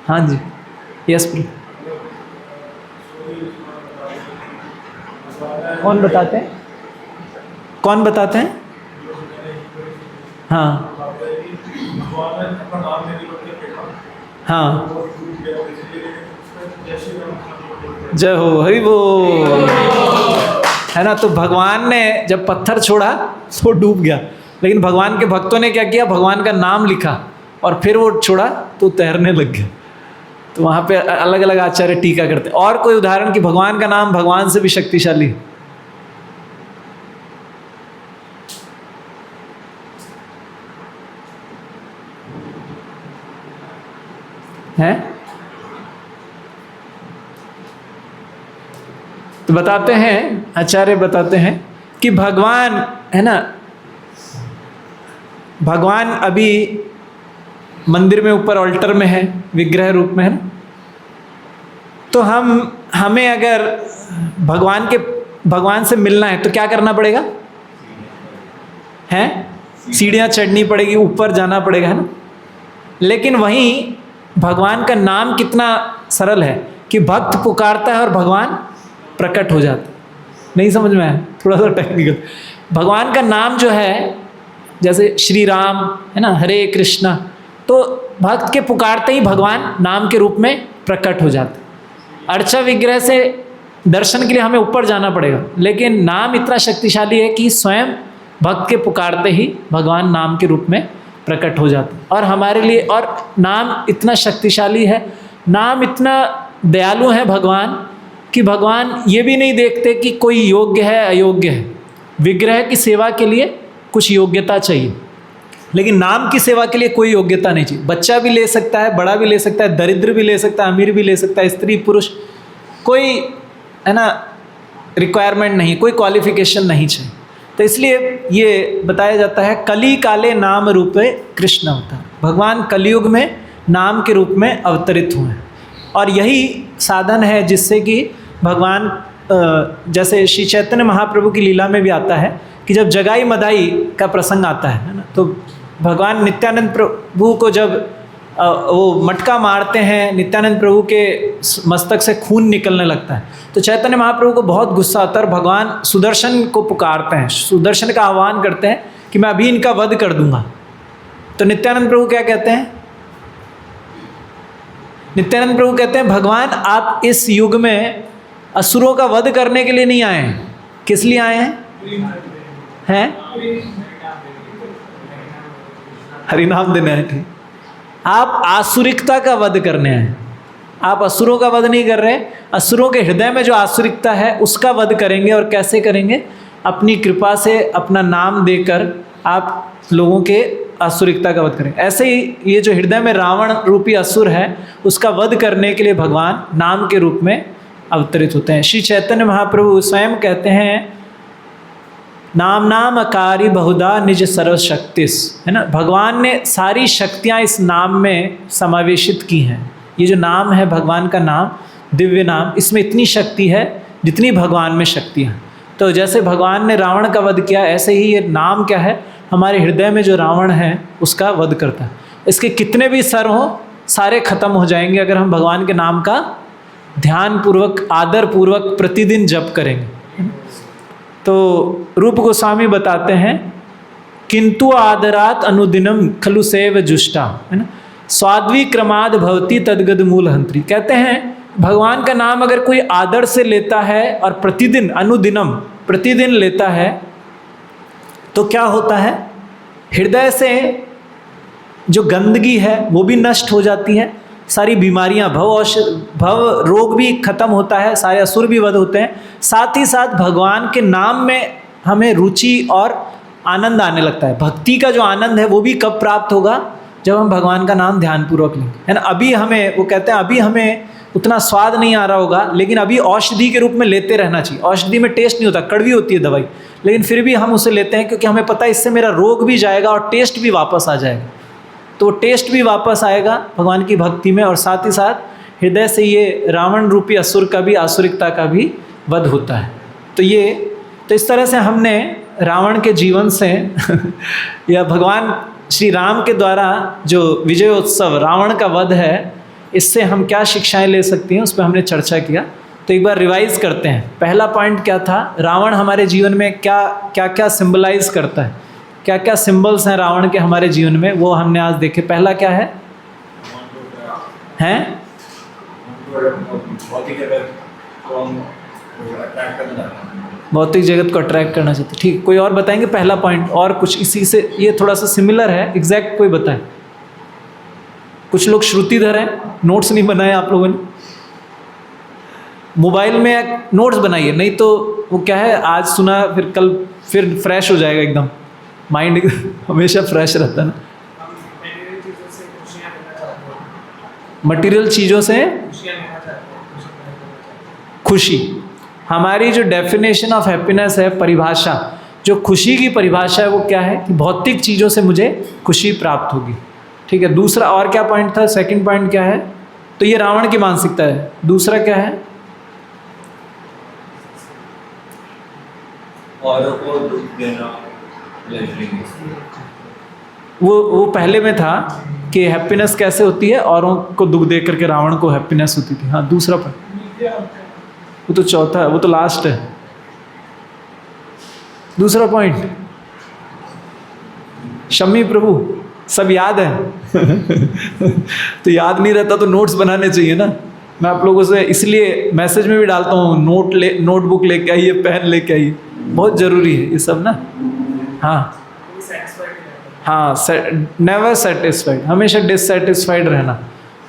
हाँ जी, यस प्लीज। कौन बताते हैं? कौन बताते हैं? हाँ हाँ, जय हो, हरि बोल, है ना। तो भगवान ने जब पत्थर छोड़ा तो डूब गया, लेकिन भगवान के भक्तों ने क्या किया? भगवान का नाम लिखा और फिर वो छोड़ा तो तैरने लग गया। तो वहाँ पे अलग अलग आचार्य टीका करते हैं। और कोई उदाहरण कि भगवान का नाम भगवान से भी शक्तिशाली है? तो बताते हैं, आचार्य बताते हैं कि भगवान, है ना, भगवान अभी मंदिर में ऊपर ऑल्टर में है, विग्रह रूप में है ना। तो हमें अगर भगवान से मिलना है तो क्या करना पड़ेगा? हैं? सीढ़ियाँ चढ़नी पड़ेगी, ऊपर जाना पड़ेगा, है ना। लेकिन वहीं भगवान का नाम कितना सरल है कि भक्त पुकारता है और भगवान प्रकट हो जाता है। नहीं समझ में आया? थोड़ा सा टेक्निकल। भगवान का नाम जो है, जैसे श्री राम है ना, हरे कृष्णा, तो भक्त के पुकारते ही भगवान नाम के रूप में प्रकट हो जाते। अर्चा विग्रह से दर्शन के लिए हमें ऊपर जाना पड़ेगा, लेकिन नाम इतना शक्तिशाली है कि स्वयं भक्त के पुकारते ही भगवान नाम के रूप में प्रकट हो जाते। और हमारे लिए, और नाम इतना शक्तिशाली है, नाम इतना दयालु है भगवान कि भगवान ये भी नहीं देखते कि कोई योग्य है अयोग्य है। विग्रह की सेवा के लिए कुछ योग्यता चाहिए, लेकिन नाम की सेवा के लिए कोई योग्यता नहीं चाहिए। बच्चा भी ले सकता है, बड़ा भी ले सकता है, दरिद्र भी ले सकता है, अमीर भी ले सकता है, स्त्री पुरुष, कोई है ना रिक्वायरमेंट नहीं, कोई क्वालिफिकेशन नहीं चाहिए। तो इसलिए ये बताया जाता है कली काले नाम रूपे कृष्ण अवतार, भगवान कलयुग में नाम के रूप में अवतरित हुए हैं। और यही साधन है जिससे कि भगवान, जैसे श्री चैतन्य महाप्रभु की लीला में भी आता है कि जब जगाई मदाई का प्रसंग आता है ना, तो भगवान नित्यानंद प्रभु को जब वो मटका मारते हैं, नित्यानंद प्रभु के मस्तक से खून निकलने लगता है, तो चैतन्य महाप्रभु को बहुत गुस्सा आता है और भगवान सुदर्शन को पुकारते हैं, सुदर्शन का आह्वान करते हैं कि मैं अभी इनका वध कर दूंगा। तो नित्यानंद प्रभु क्या कहते हैं? नित्यानंद प्रभु कहते हैं भगवान आप इस युग में असुरों का वध करने के लिए नहीं आए हैं, किस लिए आए हैं? हरिनाम देने आए थे। आप आसुरिकता का वध करने आए, आप असुरों का वध नहीं कर रहे, असुरों के हृदय में जो आसुरिकता है उसका वध करेंगे। और कैसे करेंगे? अपनी कृपा से अपना नाम देकर आप लोगों के आसुरिकता का वध करेंगे। ऐसे ही ये जो हृदय में रावण रूपी असुर है उसका वध करने के लिए भगवान नाम के रूप में अवतरित होते हैं। श्री चैतन्य महाप्रभु स्वयं कहते हैं नाम नाम अकारी बहुधा निज सर्वशक्तिस, है ना, भगवान ने सारी शक्तियाँ इस नाम में समावेशित की हैं। ये जो नाम है भगवान का नाम, दिव्य नाम, इसमें इतनी शक्ति है जितनी भगवान में शक्ति है। तो जैसे भगवान ने रावण का वध किया, ऐसे ही ये नाम क्या है, हमारे हृदय में जो रावण है उसका वध करता है। इसके कितने भी सर हों सारे खत्म हो जाएंगे अगर हम भगवान के नाम का ध्यान पूर्वक, आदर पूर्वक प्रतिदिन जप करेंगे। तो रूप गोस्वामी बताते हैं किंतु आदरात अनुदिनम खलु सेव जुष्टा, है ना, स्वाद्वी क्रमाद भवती तदगद मूल हंत्री। कहते हैं भगवान का नाम अगर कोई आदर से लेता है और प्रतिदिन, अनुदिनम, प्रतिदिन लेता है तो क्या होता है, हृदय से जो गंदगी है वो भी नष्ट हो जाती है, सारी बीमारियां, भव रोग भी खत्म होता है, सारे असुर भी वध होते हैं। साथ ही साथ भगवान के नाम में हमें रुचि और आनंद आने लगता है। भक्ति का जो आनंद है वो भी कब प्राप्त होगा? जब हम भगवान का नाम ध्यानपूर्वक लेंगे, है ना। अभी हमें, वो कहते हैं अभी हमें उतना स्वाद नहीं आ रहा होगा, लेकिन अभी औषधि के रूप में लेते रहना चाहिए। औषधि में टेस्ट नहीं होता, कड़वी होती है दवाई, लेकिन फिर भी हम उसे लेते हैं क्योंकि हमें पता है इससे मेरा रोग भी जाएगा और टेस्ट भी वापस आ जाएगा। तो टेस्ट भी वापस आएगा भगवान की भक्ति में, और साथ ही साथ हृदय से ये रावण रूपी असुर का भी, आसुरिकता का भी वध होता है। तो इस तरह से हमने रावण के जीवन से या भगवान श्री राम के द्वारा जो विजयोत्सव रावण का वध है, इससे हम क्या शिक्षाएं ले सकती हैं उस पर हमने चर्चा किया। तो एक बार रिवाइज करते हैं। पहला पॉइंट क्या था? रावण हमारे जीवन में क्या क्या सिंबलाइज करता है, क्या क्या सिंबल्स हैं रावण के हमारे जीवन में, वो हमने आज देखे। पहला क्या है? हैं? भौतिक जगत को अट्रैक्ट करना चाहते। ठीक, कोई और बताएंगे पहला पॉइंट? और कुछ इसी से, ये थोड़ा सा सिमिलर है, एग्जैक्ट कोई बताए। कुछ लोग श्रुतिधर हैं, नोट्स नहीं बनाए आप लोगों ने। मोबाइल में नोट्स बनाइए, नहीं तो वो क्या है, आज सुना फिर कल फिर फ्रेश हो जाएगा एकदम, माइंड हमेशा फ्रेश रहता है ना। मटेरियल चीज़ों से खुशी, हमारी जो डेफिनेशन ऑफ हैप्पीनेस है, परिभाषा, जो खुशी की परिभाषा है वो क्या है कि भौतिक चीज़ों से मुझे खुशी प्राप्त होगी। ठीक है। दूसरा और क्या पॉइंट था? सेकंड पॉइंट क्या है? तो ये रावण की मानसिकता है। दूसरा क्या है? औरों को दुख देना, वो पहले में था कि हैप्पीनेस कैसे होती है, औरों को दुख दे करके रावण को हैप्पीनेस होती थी। हाँ, दूसरा पॉइंट, वो तो चौथा है, वो तो लास्ट है। दूसरा पॉइंट, शम्मी प्रभु सब याद है तो याद नहीं रहता तो नोट्स बनाने चाहिए ना। मैं आप लोगों से इसलिए मैसेज में भी डालता हूँ, नोटबुक लेके आइए, पेन लेके आइए, बहुत ज़रूरी है ये सब ना। हाँ, नेवर सेटिस्फाइड, हमेशा डिससेटिस्फाइड रहना,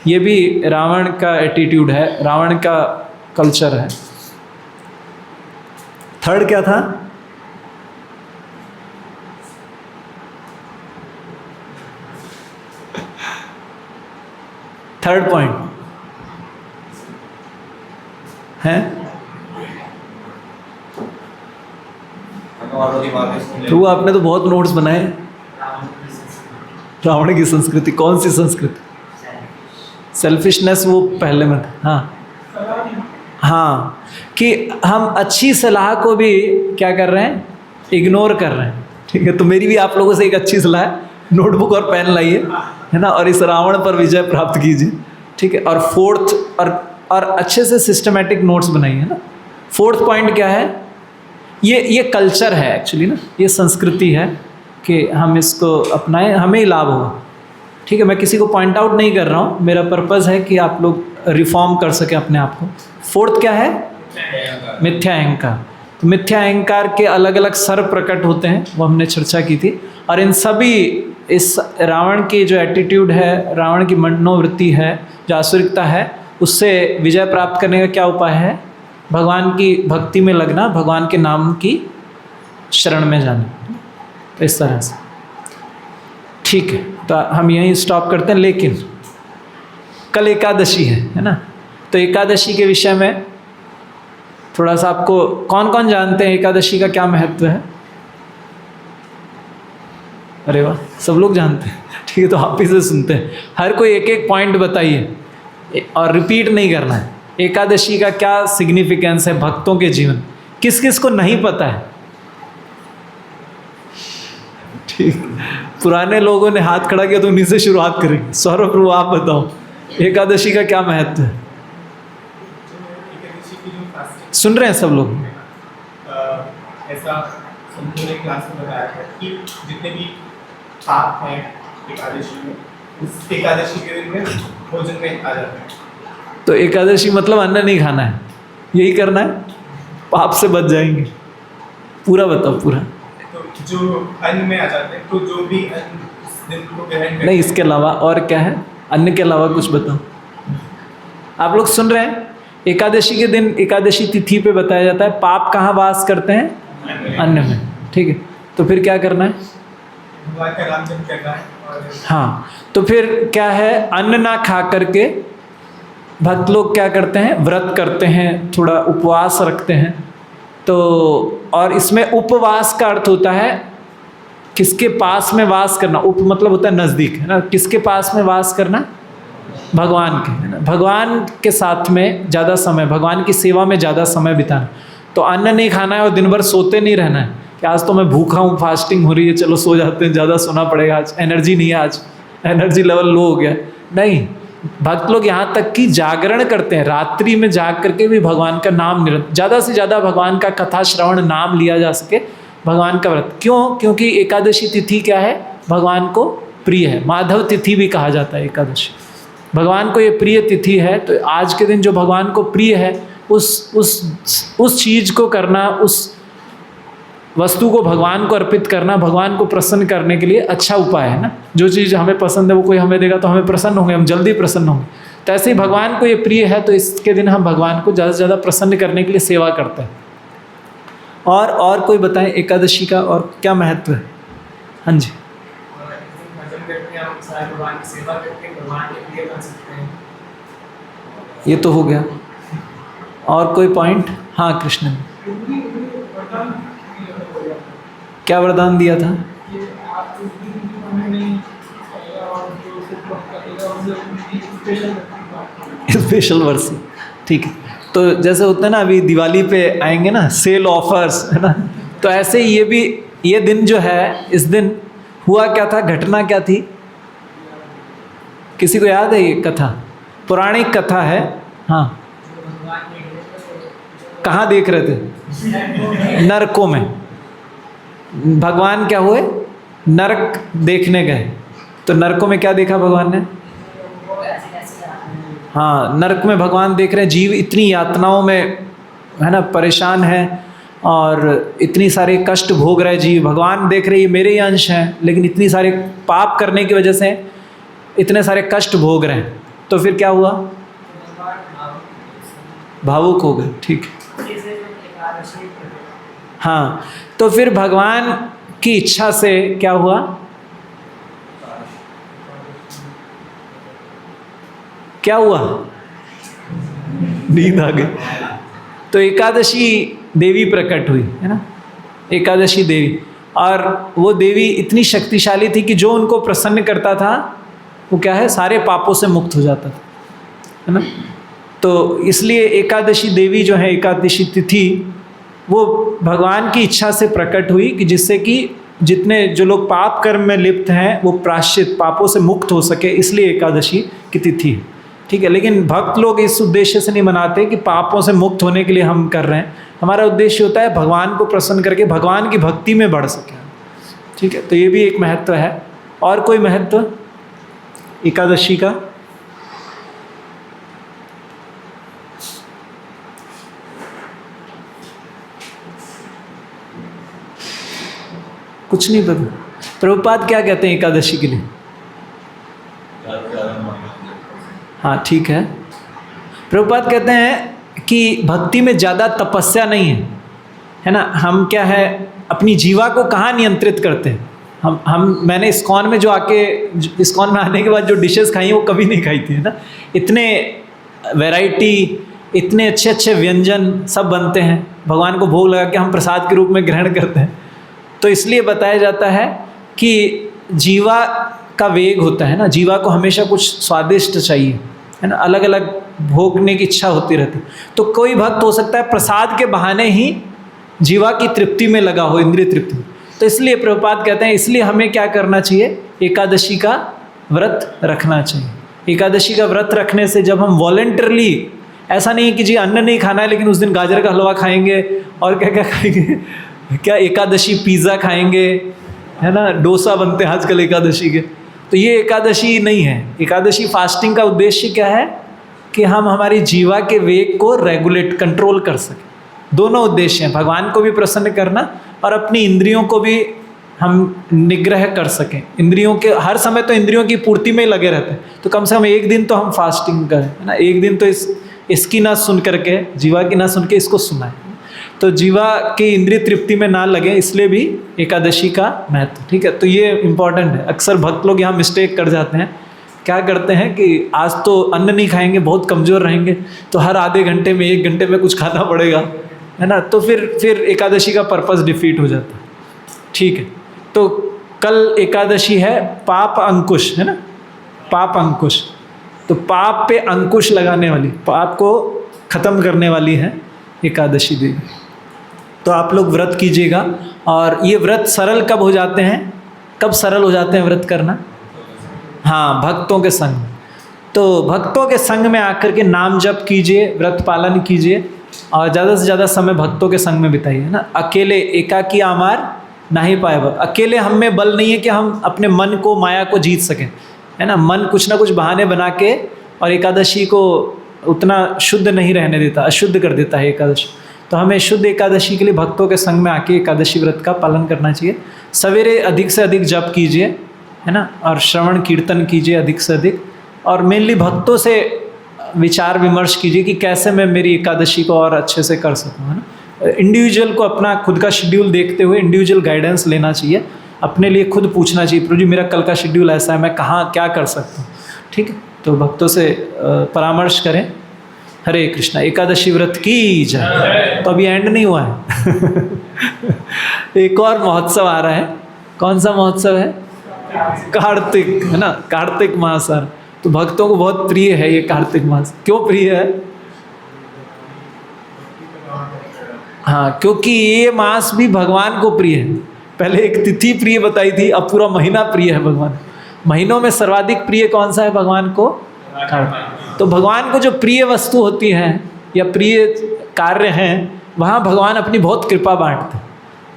ये भी रावण का एटीट्यूड है, रावण का कल्चर है। थर्ड क्या था? थर्ड पॉइंट है तो वो आपने तो बहुत नोट्स बनाए। रावण की संस्कृति, कौन सी संस्कृति? सेल्फिशनेस वो पहले में था। हाँ हाँ, कि हम अच्छी सलाह को भी क्या कर रहे हैं? इग्नोर कर रहे हैं। ठीक है, तो मेरी भी आप लोगों से एक अच्छी सलाह है, नोटबुक और पेन लाइए, है ना, और इस रावण पर विजय प्राप्त कीजिए। ठीक है, और फोर्थ और अच्छे से सिस्टमेटिक नोट्स बनाइए, है ना। फोर्थ पॉइंट क्या है? ये कल्चर है एक्चुअली ना, ये संस्कृति है कि हम इसको अपनाएं, हमें ही लाभ होगा। ठीक है, मैं किसी को पॉइंट आउट नहीं कर रहा हूँ, मेरा पर्पज़ है कि आप लोग रिफॉर्म कर सके अपने आप को। फोर्थ क्या है? मिथ्या अहंकार। तो मिथ्या अहंकार के अलग अलग स्वर प्रकट होते हैं, वो हमने चर्चा की थी। और इन सभी, इस रावण की जो एटीट्यूड है, रावण की मनोवृत्ति है, जो आसुरिकता है, उससे विजय प्राप्त करने का क्या उपाय है? भगवान की भक्ति में लगना, भगवान के नाम की शरण में जाना। तो इस तरह से ठीक है, तो हम यहीं स्टॉप करते हैं। लेकिन कल एकादशी है ना, तो एकादशी के विषय में थोड़ा सा आपको, कौन कौन जानते हैं एकादशी का क्या महत्व है? अरे वाह, सब लोग जानते हैं। ठीक है, तो आप ही से सुनते हैं। हर कोई एक एक पॉइंट बताइए और रिपीट नहीं करना है। एकादशी का क्या सिग्निफिकेंस है भक्तों के जीवन, किस किस को नहीं पता है? ठीक, पुराने लोगों ने हाथ खड़ा किया तो उन्हीं से शुरुआत करेंगे। सौरभ प्रभु आप बताओ, एकादशी का क्या महत्व है? सुन रहे हैं सब लोग? ऐसा संपूर्ण क्लास में बताया था कि जितने भी पाप हैं एकादशी में, उस एकादशी के दिन में भोजन में आ जाते हैं। तो एकादशी मतलब अन्न नहीं खाना है, यही करना है, पाप से बच जाएंगे। पूरा बताओ, पूरा। तो जो अन्न में आ जाते हैं, तो जो भी अन्न उस दिन को ग्रहण करते नहीं, इसके अलावा और क्या है? अन्न के अलावा कुछ बताओ। आप लोग सुन रहे हैं? एकादशी के दिन, एकादशी तिथि पे बताया जाता है पाप कहाँ वास करते हैं? अन्न में। ठीक है, तो फिर क्या करना है? भगवान का नाम जप करना है। और हाँ, तो फिर क्या है? अन्न ना खा करके भक्त लोग क्या करते हैं? व्रत करते हैं, थोड़ा उपवास रखते हैं। तो और इसमें उपवास का अर्थ होता है किसके पास में वास करना। उप मतलब होता है नज़दीक, है ना। किसके पास में वास करना? भगवान के, है ना। भगवान के साथ में ज़्यादा समय, भगवान की सेवा में ज़्यादा समय बिताना। तो अन्न नहीं खाना है और दिन भर सोते नहीं रहना है कि आज तो मैं भूखा हूँ, फास्टिंग हो रही है, चलो सो जाते हैं, ज़्यादा सोना पड़ेगा, आज एनर्जी नहीं है, आज एनर्जी लेवल लो हो गया। नहीं, भक्त लोग यहाँ तक कि जागरण करते हैं, रात्रि में जाग करके भी भगवान का नाम निरंतर, ज़्यादा से ज़्यादा भगवान का कथा श्रवण, नाम लिया जा सके, भगवान का व्रत। क्यों? क्योंकि एकादशी तिथि क्या है? भगवान को प्रिय है। माधव तिथि भी कहा जाता है एकादशी, भगवान को ये प्रिय तिथि है। तो आज के दिन जो भगवान को प्रिय है, उस चीज़ को करना, उस वस्तु को भगवान को अर्पित करना, भगवान को प्रसन्न करने के लिए अच्छा उपाय है ना। जो चीज़ हमें पसंद है वो कोई हमें देगा तो हमें प्रसन्न होंगे, हम जल्दी प्रसन्न होंगे। तो ऐसे ही भगवान को ये प्रिय है, तो इसके दिन हम भगवान को ज़्यादा से ज़्यादा प्रसन्न करने के लिए सेवा करते हैं। और कोई बताएं एकादशी का और क्या महत्व है? हाँ जी। भजन करके हम सारे भगवान की सेवा करके भगवान के प्रिय बन सकते हैं। ये तो हो गया। और कोई पॉइंट? हाँ कृष्ण, क्या वरदान दिया था? स्पेशल वर्ष, ठीक है। तो जैसे होता है ना, अभी दिवाली पे आएंगे ना सेल ऑफर्स, है ना, तो ऐसे ही ये भी, ये दिन जो है, इस दिन हुआ क्या था, घटना क्या थी? किसी को याद है ये कथा? पौराणिक कथा है। हाँ, कहाँ देख रहे थे? नरकों में। भगवान क्या हुए? नरक देखने गए। तो नरकों में क्या देखा भगवान ने? हाँ, नरक में भगवान देख रहे हैं जीव इतनी यातनाओं में, है ना, परेशान है और इतनी सारे कष्ट भोग रहे जीव। भगवान देख रहे ये मेरे ही अंश हैं, लेकिन इतनी सारे पाप करने की वजह से इतने सारे कष्ट भोग रहे हैं। तो फिर क्या हुआ? भावुक हो गए। ठीक है, हाँ, तो फिर भगवान की इच्छा से क्या हुआ? क्या हुआ? नींद आ गई। तो एकादशी देवी प्रकट हुई, है ना, एकादशी देवी। और वो देवी इतनी शक्तिशाली थी कि जो उनको प्रसन्न करता था वो क्या है, सारे पापों से मुक्त हो जाता था, है ना। तो इसलिए एकादशी देवी जो है, एकादशी तिथि, वो भगवान की इच्छा से प्रकट हुई कि जिससे कि जितने जो लोग पाप कर्म में लिप्त हैं वो प्रायश्चित पापों से मुक्त हो सके, इसलिए एकादशी की तिथि है, ठीक है। लेकिन भक्त लोग इस उद्देश्य से नहीं मनाते कि पापों से मुक्त होने के लिए हम कर रहे हैं। हमारा उद्देश्य होता है भगवान को प्रसन्न करके भगवान की भक्ति में बढ़ सके, ठीक है। तो ये भी एक महत्व है। और कोई महत्व एकादशी का? कुछ नहीं पता। प्रभुपाद क्या कहते हैं एकादशी के लिए? हाँ, ठीक है। प्रभुपाद कहते हैं कि भक्ति में ज़्यादा तपस्या नहीं है ना। हम क्या है, अपनी जीवा को कहाँ नियंत्रित करते हैं। मैंने इस्कॉन में इस्कॉन में आने के बाद जो डिशेस खाई हैं वो कभी नहीं खाई थी, है ना। इतने वैरायटी, इतने अच्छे अच्छे व्यंजन सब बनते हैं, भगवान को भोग लगा के हम प्रसाद के रूप में ग्रहण करते हैं। तो इसलिए बताया जाता है कि जीवा का वेग होता है ना, जीवा को हमेशा कुछ स्वादिष्ट चाहिए, है ना, अलग अलग भोगने की इच्छा होती रहती। तो कोई भक्त हो सकता है प्रसाद के बहाने ही जीवा की तृप्ति में लगा हो, इंद्रिय तृप्ति में। तो इसलिए प्रभुपाद कहते हैं इसलिए हमें क्या करना चाहिए, एकादशी का व्रत रखना चाहिए। एकादशी का व्रत रखने से जब हम वॉलंटरली, ऐसा नहीं कि जी अन्न नहीं खाना है लेकिन उस दिन गाजर का हलवा खाएंगे और क्या क्या खाएंगे, क्या एकादशी पिज़्ज़ा खाएंगे, है ना, डोसा बनते हैं आजकल एकादशी के। तो ये एकादशी नहीं है। एकादशी फास्टिंग का उद्देश्य क्या है कि हम हमारी जीवा के वेग को रेगुलेट, कंट्रोल कर सकें। दोनों उद्देश्य हैं, भगवान को भी प्रसन्न करना और अपनी इंद्रियों को भी हम निग्रह कर सकें। इंद्रियों के हर समय तो इंद्रियों की पूर्ति में ही लगे रहते हैं, तो कम से कम एक दिन तो हम फास्टिंग करें, है ना। एक दिन तो इसकी ना सुन करके, जीवा की ना सुन के इसको सुनाएं, तो जीवा की इंद्रिय तृप्ति में ना लगे, इसलिए भी एकादशी का महत्व, ठीक है। तो ये इम्पॉर्टेंट है। अक्सर भक्त लोग यहाँ मिस्टेक कर जाते हैं, क्या करते हैं कि आज तो अन्न नहीं खाएंगे, बहुत कमज़ोर रहेंगे, तो हर आधे घंटे में 1 घंटे में कुछ खाना पड़ेगा, है ना। तो फिर एकादशी का पर्पस डिफीट हो जाता है, ठीक है। तो कल एकादशी है, पाप अंकुश, है ना, पाप अंकुश। तो पाप पे अंकुश लगाने वाली, पाप को ख़त्म करने वाली है एकादशी देवी। तो आप लोग व्रत कीजिएगा। और ये व्रत सरल कब हो जाते हैं, कब सरल हो जाते हैं व्रत करना? हाँ, भक्तों के संग। तो भक्तों के संग में आकर के नाम जप कीजिए, व्रत पालन कीजिए और ज़्यादा से ज़्यादा समय भक्तों के संग में बिताइए, है ना। अकेले एकाकी आमार नहीं पाए बल। अकेले हम में बल नहीं है कि हम अपने मन को, माया को जीत सकें, है ना। मन कुछ ना कुछ बहाने बना के और एकादशी को उतना शुद्ध नहीं रहने देता, अशुद्ध कर देता है एकादशी। तो हमें शुद्ध एकादशी के लिए भक्तों के संग में आके एकादशी व्रत का पालन करना चाहिए। सवेरे अधिक से अधिक जप कीजिए, है ना, और श्रवण कीर्तन कीजिए अधिक से अधिक। और मेनली भक्तों से विचार विमर्श कीजिए कि कैसे मैं मेरी एकादशी को और अच्छे से कर सकूँ, है ना। इंडिविजुअल को अपना खुद का शेड्यूल देखते हुए इंडिविजुअल गाइडेंस लेना चाहिए, अपने लिए खुद पूछना चाहिए, प्रभु जी मेरा कल का शेड्यूल ऐसा है, मैं कहाँ क्या कर सकता हूँ, ठीक है। तो भक्तों से परामर्श करें। हरे कृष्णा। एकादशी व्रत की जय। तो अभी एंड नहीं हुआ है एक और महोत्सव आ रहा है। कौन सा महोत्सव है? कार्तिक, है ना, कार्तिक मास। तो भक्तों को बहुत प्रिय है ये कार्तिक मास। क्यों प्रिय है? हाँ, क्योंकि ये मास भी भगवान को प्रिय है। पहले एक तिथि प्रिय बताई थी, अब पूरा महीना प्रिय है भगवान। महीनों में सर्वाधिक प्रिय कौन सा है भगवान को? कार्तिक। तो भगवान को जो प्रिय वस्तु होती है या प्रिय कार्य हैं, वहाँ भगवान अपनी बहुत कृपा बांटते हैं।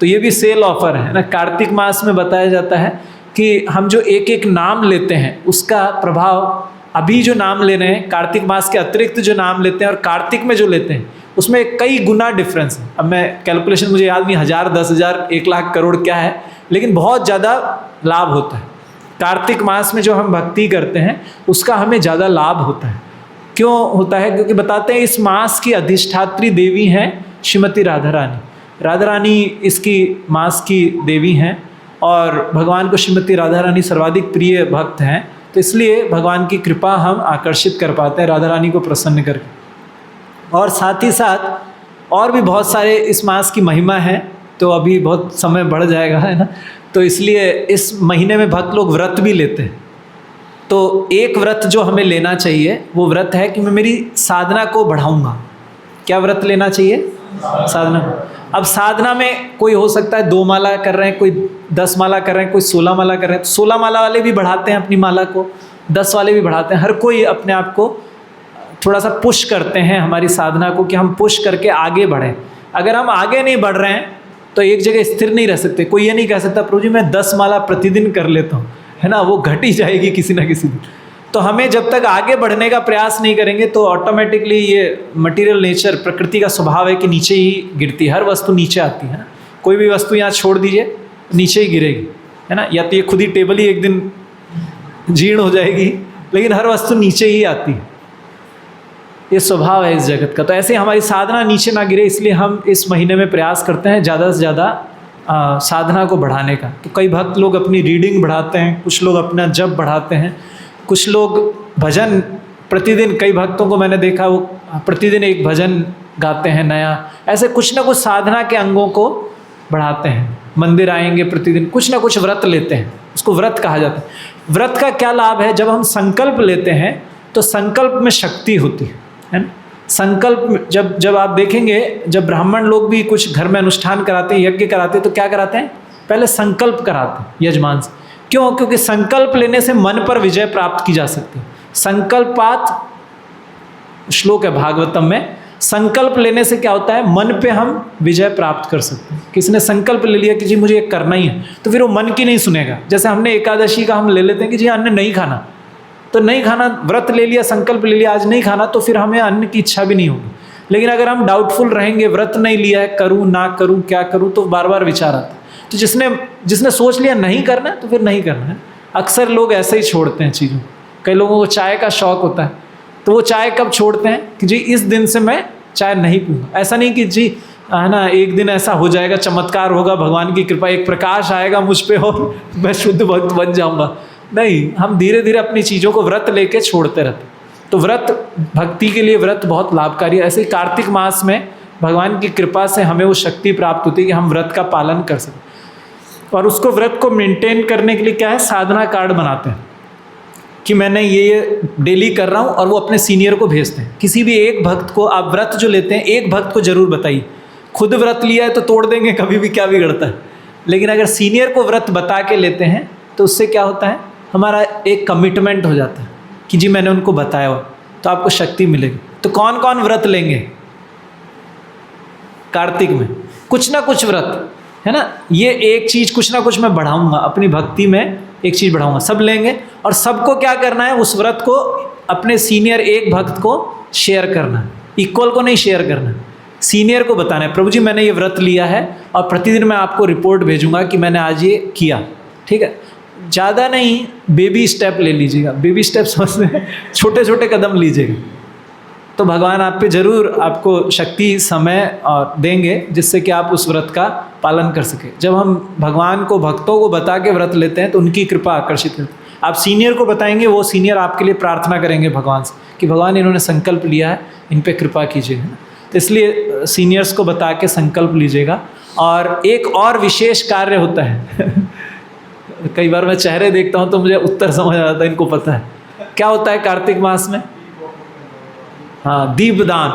तो ये भी सेल ऑफर है ना। कार्तिक मास में बताया जाता है कि हम जो एक एक नाम लेते हैं उसका प्रभाव, अभी जो नाम ले रहे हैं कार्तिक मास के अतिरिक्त जो नाम लेते हैं और कार्तिक में जो लेते हैं उसमें कई गुना डिफरेंस है। अब मैं कैलकुलेशन मुझे याद नहीं, 1000, 10,000, 1 लाख करोड़ क्या है, लेकिन बहुत ज़्यादा लाभ होता है। कार्तिक मास में जो हम भक्ति करते हैं उसका हमें ज़्यादा लाभ होता है। क्यों होता है? क्योंकि बताते हैं इस मास की अधिष्ठात्री देवी हैं श्रीमती राधा रानी। राधा रानी इसकी मास की देवी हैं और भगवान को श्रीमती राधा रानी सर्वाधिक प्रिय भक्त हैं, तो इसलिए भगवान की कृपा हम आकर्षित कर पाते हैं राधा रानी को प्रसन्न करके। और साथ ही साथ और भी बहुत सारे इस मास की महिमा है, तो अभी बहुत समय बढ़ जाएगा, है ना, तो इसलिए इस महीने में भक्त लोग व्रत भी लेते हैं। तो एक व्रत जो हमें लेना चाहिए वो व्रत है कि मैं मेरी साधना को बढ़ाऊंगा। क्या व्रत लेना चाहिए? साधना। अब साधना में कोई हो सकता है 2 माला कर रहे हैं, कोई 10 माला कर रहे हैं, कोई 16 माला कर रहे हैं। 16 माला वाले भी बढ़ाते हैं अपनी माला को, 10 वाले भी बढ़ाते हैं। हर कोई अपने आप को थोड़ा सा पुश करते हैं हमारी साधना को, कि हम पुश करके आगे बढ़ें। अगर हम आगे नहीं बढ़ रहे हैं तो एक जगह स्थिर नहीं रह सकते। कोई ये नहीं कह सकता प्रभु जी मैं 10 माला प्रतिदिन कर लेता हूँ, है ना, वो घट ही जाएगी किसी ना किसी दिन। तो हमें जब तक आगे बढ़ने का प्रयास नहीं करेंगे तो ऑटोमेटिकली ये मटेरियल नेचर, प्रकृति का स्वभाव है कि नीचे ही गिरती है, हर वस्तु नीचे आती है ना। कोई भी वस्तु यहाँ छोड़ दीजिए नीचे ही गिरेगी, है ना, या तो ये खुद ही टेबल ही एक दिन जीर्ण हो जाएगी, लेकिन हर वस्तु नीचे ही आती है, ये स्वभाव है इस जगत का। तो ऐसे हमारी साधना नीचे ना गिरे, इसलिए हम इस महीने में प्रयास करते हैं ज़्यादा से ज़्यादा साधना को बढ़ाने का। तो कई भक्त लोग अपनी रीडिंग बढ़ाते हैं, कुछ लोग अपना जप बढ़ाते हैं, कुछ लोग भजन प्रतिदिन, कई भक्तों को मैंने देखा वो प्रतिदिन एक भजन गाते हैं नया। ऐसे कुछ ना कुछ साधना के अंगों को बढ़ाते हैं। मंदिर आएंगे प्रतिदिन, कुछ ना कुछ व्रत लेते हैं, उसको व्रत कहा जाता है। व्रत का क्या लाभ है? जब हम संकल्प लेते हैं तो संकल्प में शक्ति होती है ना। संकल्प जब आप देखेंगे, जब ब्राह्मण लोग भी कुछ घर में अनुष्ठान कराते हैं, यज्ञ कराते हैं, तो क्या कराते हैं? पहले संकल्प कराते हैं यजमान से। क्यों? क्योंकि संकल्प लेने से मन पर विजय प्राप्त की जा सकती है। संकल्पात श्लोक है भागवतम में, संकल्प लेने से क्या होता है? मन पे हम विजय प्राप्त कर सकते हैं। किसी ने संकल्प ले लिया कि जी मुझे ये करना ही है, तो फिर वो मन की नहीं सुनेगा। जैसे हमने एकादशी का हम ले लेते हैं कि जी अन्न नहीं खाना, तो नहीं खाना, व्रत ले लिया, संकल्प ले लिया आज नहीं खाना, तो फिर हमें अन्न की इच्छा भी नहीं होगी। लेकिन अगर हम डाउटफुल रहेंगे, व्रत नहीं लिया है, करूँ ना करूँ, क्या करूँ, तो बार बार विचार आता है। तो जिसने सोच लिया नहीं करना तो फिर नहीं करना है। अक्सर लोग ऐसे ही छोड़ते हैं चीज़ों। कई लोगों को चाय का शौक़ होता है, तो वो चाय कब छोड़ते हैं कि जी इस दिन से मैं चाय नहीं पीऊँगा। ऐसा नहीं कि जी है ना एक दिन ऐसा हो जाएगा, चमत्कार होगा, भगवान की कृपा, एक प्रकाश आएगा मुझ पे और मैं शुद्ध भक्त बन जाऊँगा। नहीं, हम धीरे धीरे अपनी चीज़ों को व्रत लेके छोड़ते रहते। तो व्रत, भक्ति के लिए व्रत बहुत लाभकारी है। ऐसे कार्तिक मास में भगवान की कृपा से हमें वो शक्ति प्राप्त होती है कि हम व्रत का पालन कर सकें। और उसको व्रत को मेंटेन करने के लिए क्या है? साधना कार्ड बनाते हैं कि मैंने ये डेली कर रहा हूँ, और वो अपने सीनियर को भेजते हैं। किसी भी एक भक्त को आप व्रत जो लेते हैं, एक भक्त को जरूर बताइए। खुद व्रत लिया है तो तोड़ देंगे, कभी भी क्या बिगड़ता है। लेकिन अगर सीनियर को व्रत बता के लेते हैं तो उससे क्या होता है? हमारा एक कमिटमेंट हो जाता है कि जी मैंने उनको बताया हो, तो आपको शक्ति मिलेगी। तो कौन कौन व्रत लेंगे कार्तिक में? कुछ ना कुछ व्रत, है ना। ये एक चीज़ कुछ ना कुछ मैं बढ़ाऊंगा अपनी भक्ति में, एक चीज़ बढ़ाऊंगा, सब लेंगे। और सबको क्या करना है? उस व्रत को अपने सीनियर एक भक्त को शेयर करना है। इक्वल को नहीं शेयर करना है, सीनियर को बताना है प्रभु जी मैंने ये व्रत लिया है और प्रतिदिन मैं आपको रिपोर्ट भेजूंगा कि मैंने आज ये किया। ठीक है, ज़्यादा नहीं, बेबी स्टेप ले लीजिएगा। बेबी स्टेप समझते हैं, छोटे छोटे कदम लीजिएगा, तो भगवान आप पे जरूर आपको शक्ति, समय और देंगे, जिससे कि आप उस व्रत का पालन कर सके। जब हम भगवान को, भक्तों को बता के व्रत लेते हैं तो उनकी कृपा आकर्षित करती है। आप सीनियर को बताएंगे, वो सीनियर आपके लिए प्रार्थना करेंगे भगवान से कि भगवान इन्होंने संकल्प लिया है, इन पे कृपा कीजिए। तो इसलिए सीनियर्स को बता के संकल्प लीजिएगा। और एक और विशेष कार्य होता है कई बार मैं चेहरे देखता हूँ तो मुझे उत्तर समझ आ जाता है, इनको पता है क्या होता है कार्तिक मास में। हाँ, दीपदान।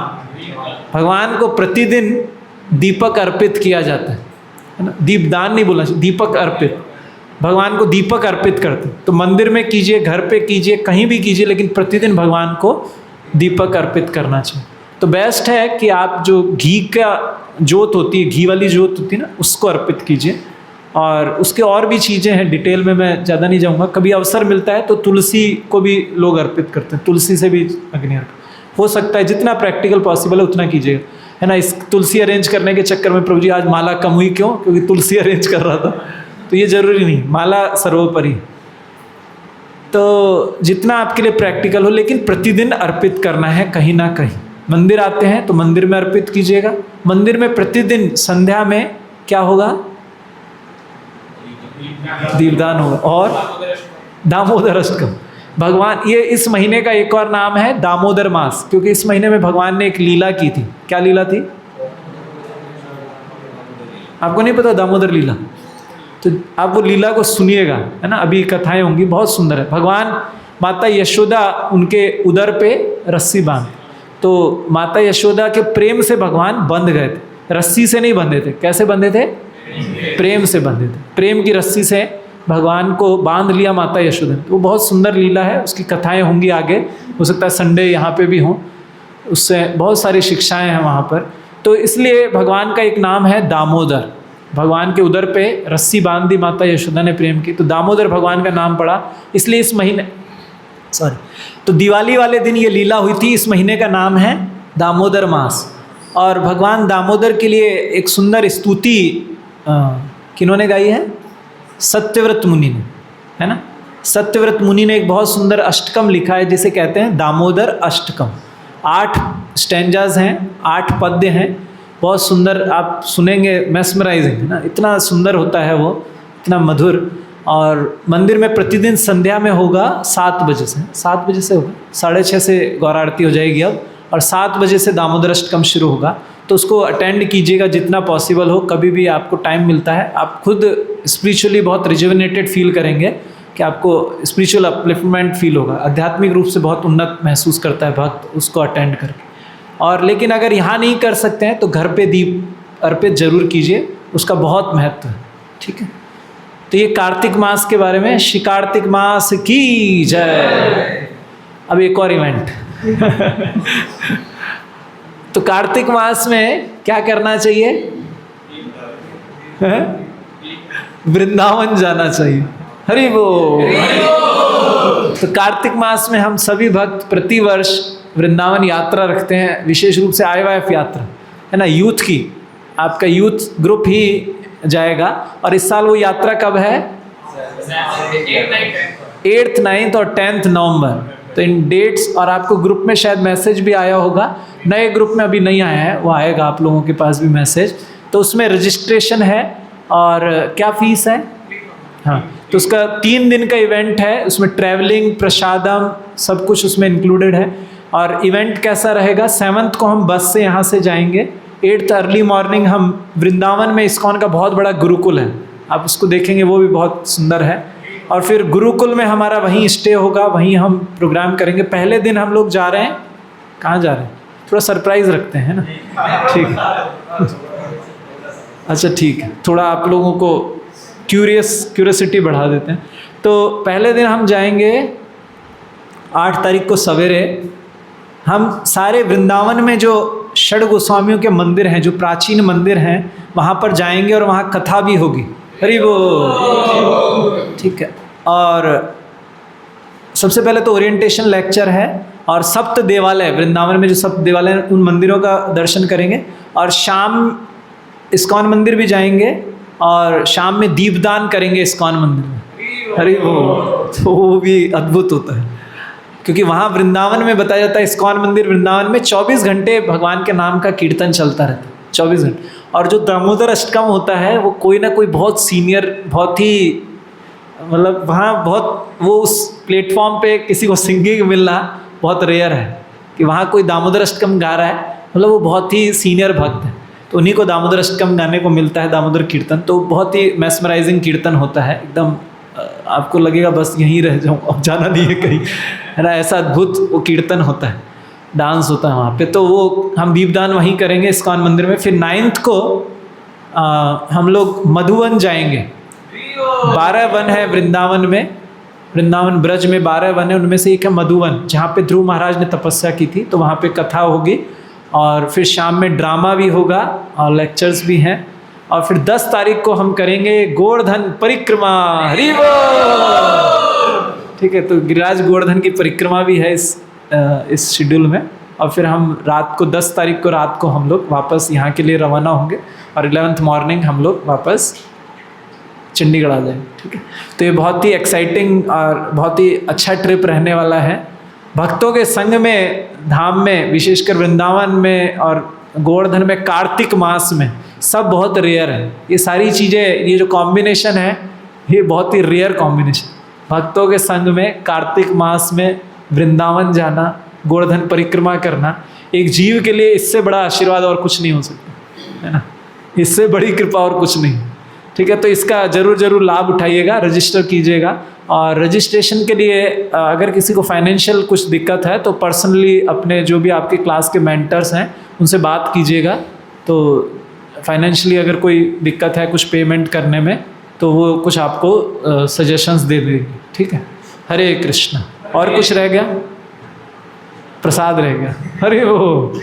भगवान को प्रतिदिन दीपक अर्पित किया जाता है ना। दीपदान नहीं बोलना चाहिए, दीपक अर्पित। भगवान को दीपक अर्पित करते हैं। तो मंदिर में कीजिए, घर पे कीजिए, कहीं भी कीजिए, लेकिन प्रतिदिन भगवान को दीपक अर्पित करना चाहिए। तो बेस्ट है कि आप जो घी का जोत होती है, घी वाली जोत होती है ना, उसको अर्पित कीजिए। और उसके और भी चीज़ें हैं, डिटेल में मैं ज़्यादा नहीं जाऊँगा। कभी अवसर मिलता है तो तुलसी को भी लोग अर्पित करते हैं, तुलसी से भी अग्नि अर्पित हो सकता है। जितना प्रैक्टिकल पॉसिबल है उतना कीजिएगा, है ना। इस तुलसी अरेंज करने के चक्कर में प्रभु जी आज माला कम हुई, क्यों? क्योंकि तुलसी अरेंज कर रहा था। तो ये जरूरी नहीं, माला सर्वोपरि। तो जितना आपके लिए प्रैक्टिकल हो, लेकिन प्रतिदिन अर्पित करना है कहीं ना कहीं, मंदिर आते हैं तो मंदिर में अर्पित कीजिएगा। मंदिर में प्रतिदिन संध्या में क्या होगा? दीपदान होगा। और दामोदर अष्टकम, भगवान, ये इस महीने का एक और नाम है दामोदर मास, क्योंकि इस महीने में भगवान ने एक लीला की थी। क्या लीला थी? आपको नहीं पता दामोदर लीला? तो आप वो लीला को सुनिएगा, है ना, अभी कथाएं होंगी, बहुत सुंदर है। भगवान, माता यशोदा उनके उदर पे रस्सी बांध, तो माता यशोदा के प्रेम से भगवान बंध गए थे। रस्सी से नहीं बंधे थे, कैसे बंधे थे? प्रेम से बंधे थे। प्रेम की रस्सी से भगवान को बांध लिया माता यशोदा। वो बहुत सुंदर लीला है, उसकी कथाएं होंगी आगे, हो सकता है संडे यहाँ पे भी हों, उससे बहुत सारी शिक्षाएं हैं वहाँ पर। तो इसलिए भगवान का एक नाम है दामोदर। भगवान के उदर पे रस्सी बांध दी माता यशोदा ने प्रेम की, तो दामोदर भगवान का नाम पड़ा। इसलिए इस महीने, तो दिवाली वाले दिन ये लीला हुई थी। इस महीने का नाम है दामोदर मास। और भगवान दामोदर के लिए एक सुंदर स्तुति किन्होंने गाई है? सत्यव्रत मुनि ने, है ना। सत्यव्रत मुनि ने एक बहुत सुंदर अष्टकम लिखा है जिसे कहते हैं दामोदर अष्टकम। 8 स्टैंजाज हैं, 8 पद्य हैं, बहुत सुंदर, आप सुनेंगे, मैस्मराइजिंग, है ना, इतना सुंदर होता है वो, इतना मधुर। और मंदिर में प्रतिदिन संध्या में होगा 7 बजे से, 7 बजे से होगा, 6:30 से गौर आरती हो जाएगी अब, और 7 बजे से दामोदर अष्टकम शुरू होगा। तो उसको अटेंड कीजिएगा जितना पॉसिबल हो, कभी भी आपको टाइम मिलता है। आप खुद स्पिरिचुअली बहुत रिजुविनेटेड फील करेंगे कि आपको स्पिरिचुअल अपलिफ्टमेंट फील होगा, आध्यात्मिक रूप से बहुत उन्नत महसूस करता है भक्त उसको अटेंड करके। और लेकिन अगर यहाँ नहीं कर सकते हैं तो घर पे दीप अर्पित जरूर कीजिए, उसका बहुत महत्व है, ठीक है। तो ये कार्तिक मास के बारे में, श्री कार्तिक मास की जय। अब एक और इवेंट तो कार्तिक मास में क्या करना चाहिए? वृंदावन जाना चाहिए। हरि बोल। तो कार्तिक मास में हम सभी भक्त प्रतिवर्ष वृंदावन यात्रा रखते हैं, विशेष रूप से IYF यात्रा, है ना, यूथ की। आपका यूथ ग्रुप ही जाएगा। और इस साल वो यात्रा कब है? 8th, 9th और 10th नवंबर। तो इन डेट्स, और आपको ग्रुप में शायद मैसेज भी आया होगा, नए ग्रुप में अभी नहीं आया है, वो आएगा आप लोगों के पास भी मैसेज। तो उसमें रजिस्ट्रेशन है और क्या फीस है? हाँ, तो उसका 3 दिन का इवेंट है, उसमें ट्रैवलिंग, प्रसादम, सब कुछ उसमें इंक्लूडेड है। और इवेंट कैसा रहेगा? 7th को हम बस से यहाँ से जाएंगे, 8th अर्ली मॉर्निंग हम वृंदावन में इस्कॉन का बहुत बड़ा गुरुकुल है, आप उसको देखेंगे, वो भी बहुत सुंदर है। और फिर गुरुकुल में हमारा वहीं स्टे होगा, वहीं हम प्रोग्राम करेंगे। पहले दिन हम लोग जा रहे हैं, कहाँ जा रहे हैं? थोड़ा सरप्राइज रखते हैं, है ना, ठीक है। अच्छा ठीक है, थोड़ा आप लोगों को क्यूरियोसिटी बढ़ा देते हैं। तो पहले दिन हम जाएंगे 8 तारीख को सवेरे। हम सारे वृंदावन में जो षड गोस्वामियों के मंदिर हैं, जो प्राचीन मंदिर हैं, वहाँ पर जाएंगे और वहाँ कथा भी होगी। हरि बोल, ठीक है। और सबसे पहले तो ओरिएंटेशन लेक्चर है, और सप्त देवालय, वृंदावन में जो सप्त देवालय हैं, उन मंदिरों का दर्शन करेंगे। और शाम इस्कॉन मंदिर भी जाएंगे, और शाम में दीपदान करेंगे इस्कॉन मंदिर में। हरि बोल। तो वो भी अद्भुत होता है, क्योंकि वहाँ वृंदावन में बताया जाता है, इस्कॉन मंदिर वृंदावन में 24 घंटे भगवान के नाम का कीर्तन चलता रहता है, 24 घंटे। और जो दामोदर अष्टकम होता है, वो कोई ना कोई बहुत सीनियर, बहुत ही, मतलब वहाँ बहुत, वो उस प्लेटफॉर्म पे किसी को सिंगिंग मिलना बहुत रेयर है कि वहाँ कोई दामोदर अष्टकम गा रहा है, मतलब वो बहुत ही सीनियर भक्त है, तो उन्हीं को दामोदर अष्टकम गाने को मिलता है, दामोदर कीर्तन। तो बहुत ही मैस्मराइजिंग कीर्तन होता है, एकदम आपको लगेगा बस यहीं रह जाऊँ, अब जाना नहीं है कहीं, है ना, ऐसा अद्भुत वो कीर्तन होता है, डांस होता है वहाँ पे। तो वो हम दीपदान वहीं करेंगे इस्कॉन मंदिर में। फिर 9th को हम लोग मधुवन जाएंगे। 12 वन है वृंदावन में, वृंदावन ब्रज में 12 वन है, उनमें से एक है मधुवन, जहाँ पे ध्रुव महाराज ने तपस्या की थी, तो वहाँ पे कथा होगी। और फिर शाम में ड्रामा भी होगा और लेक्चर्स भी हैं। और फिर 10 तारीख को हम करेंगे गोवर्धन परिक्रमा। हरि बोल, ठीक है। तो गिरिराज गोवर्धन की परिक्रमा भी है इस शेड्यूल में। और फिर हम रात को 10 तारीख को रात को हम लोग वापस यहाँ के लिए रवाना होंगे, और 11th मॉर्निंग हम लोग वापस चंडीगढ़ आ जाएंगे, ठीक है। तो ये बहुत ही एक्साइटिंग और बहुत ही अच्छा ट्रिप रहने वाला है। भक्तों के संग में धाम में, विशेषकर वृंदावन में और गोवर्धन में, कार्तिक मास में सब बहुत रेयर है। ये सारी चीज़ें, ये जो कॉम्बिनेशन है ये बहुत ही रेयर कॉम्बिनेशन। भक्तों के संग में कार्तिक मास में वृंदावन जाना, गोवर्धन परिक्रमा करना, एक जीव के लिए इससे बड़ा आशीर्वाद और कुछ नहीं हो सकता, है ना। इससे बड़ी कृपा और कुछ नहीं। ठीक है, तो इसका जरूर लाभ उठाइएगा, रजिस्टर कीजिएगा। और रजिस्ट्रेशन के लिए अगर किसी को फाइनेंशियल कुछ दिक्कत है तो पर्सनली अपने जो भी आपके क्लास के मेंटर्स हैं उनसे बात कीजिएगा। तो फाइनेंशियली अगर कोई दिक्कत है कुछ पेमेंट करने में तो वो कुछ आपको सजेशंस दे देगी। ठीक है, हरे कृष्ण। और कुछ रह गया? प्रसाद रह गया। अरे वो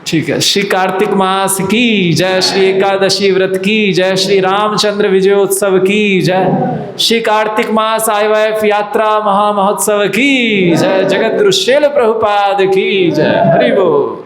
ठीक है। श्री कार्तिक मास की जय, श्री एकादशी व्रत की जय, श्री रामचंद्र विजयोत्सव की जय, श्री कार्तिक मास IYF यात्रा महामहोत्सव की जय, जगत गुरु श्रील प्रभुपाद की जय। हरि बोल।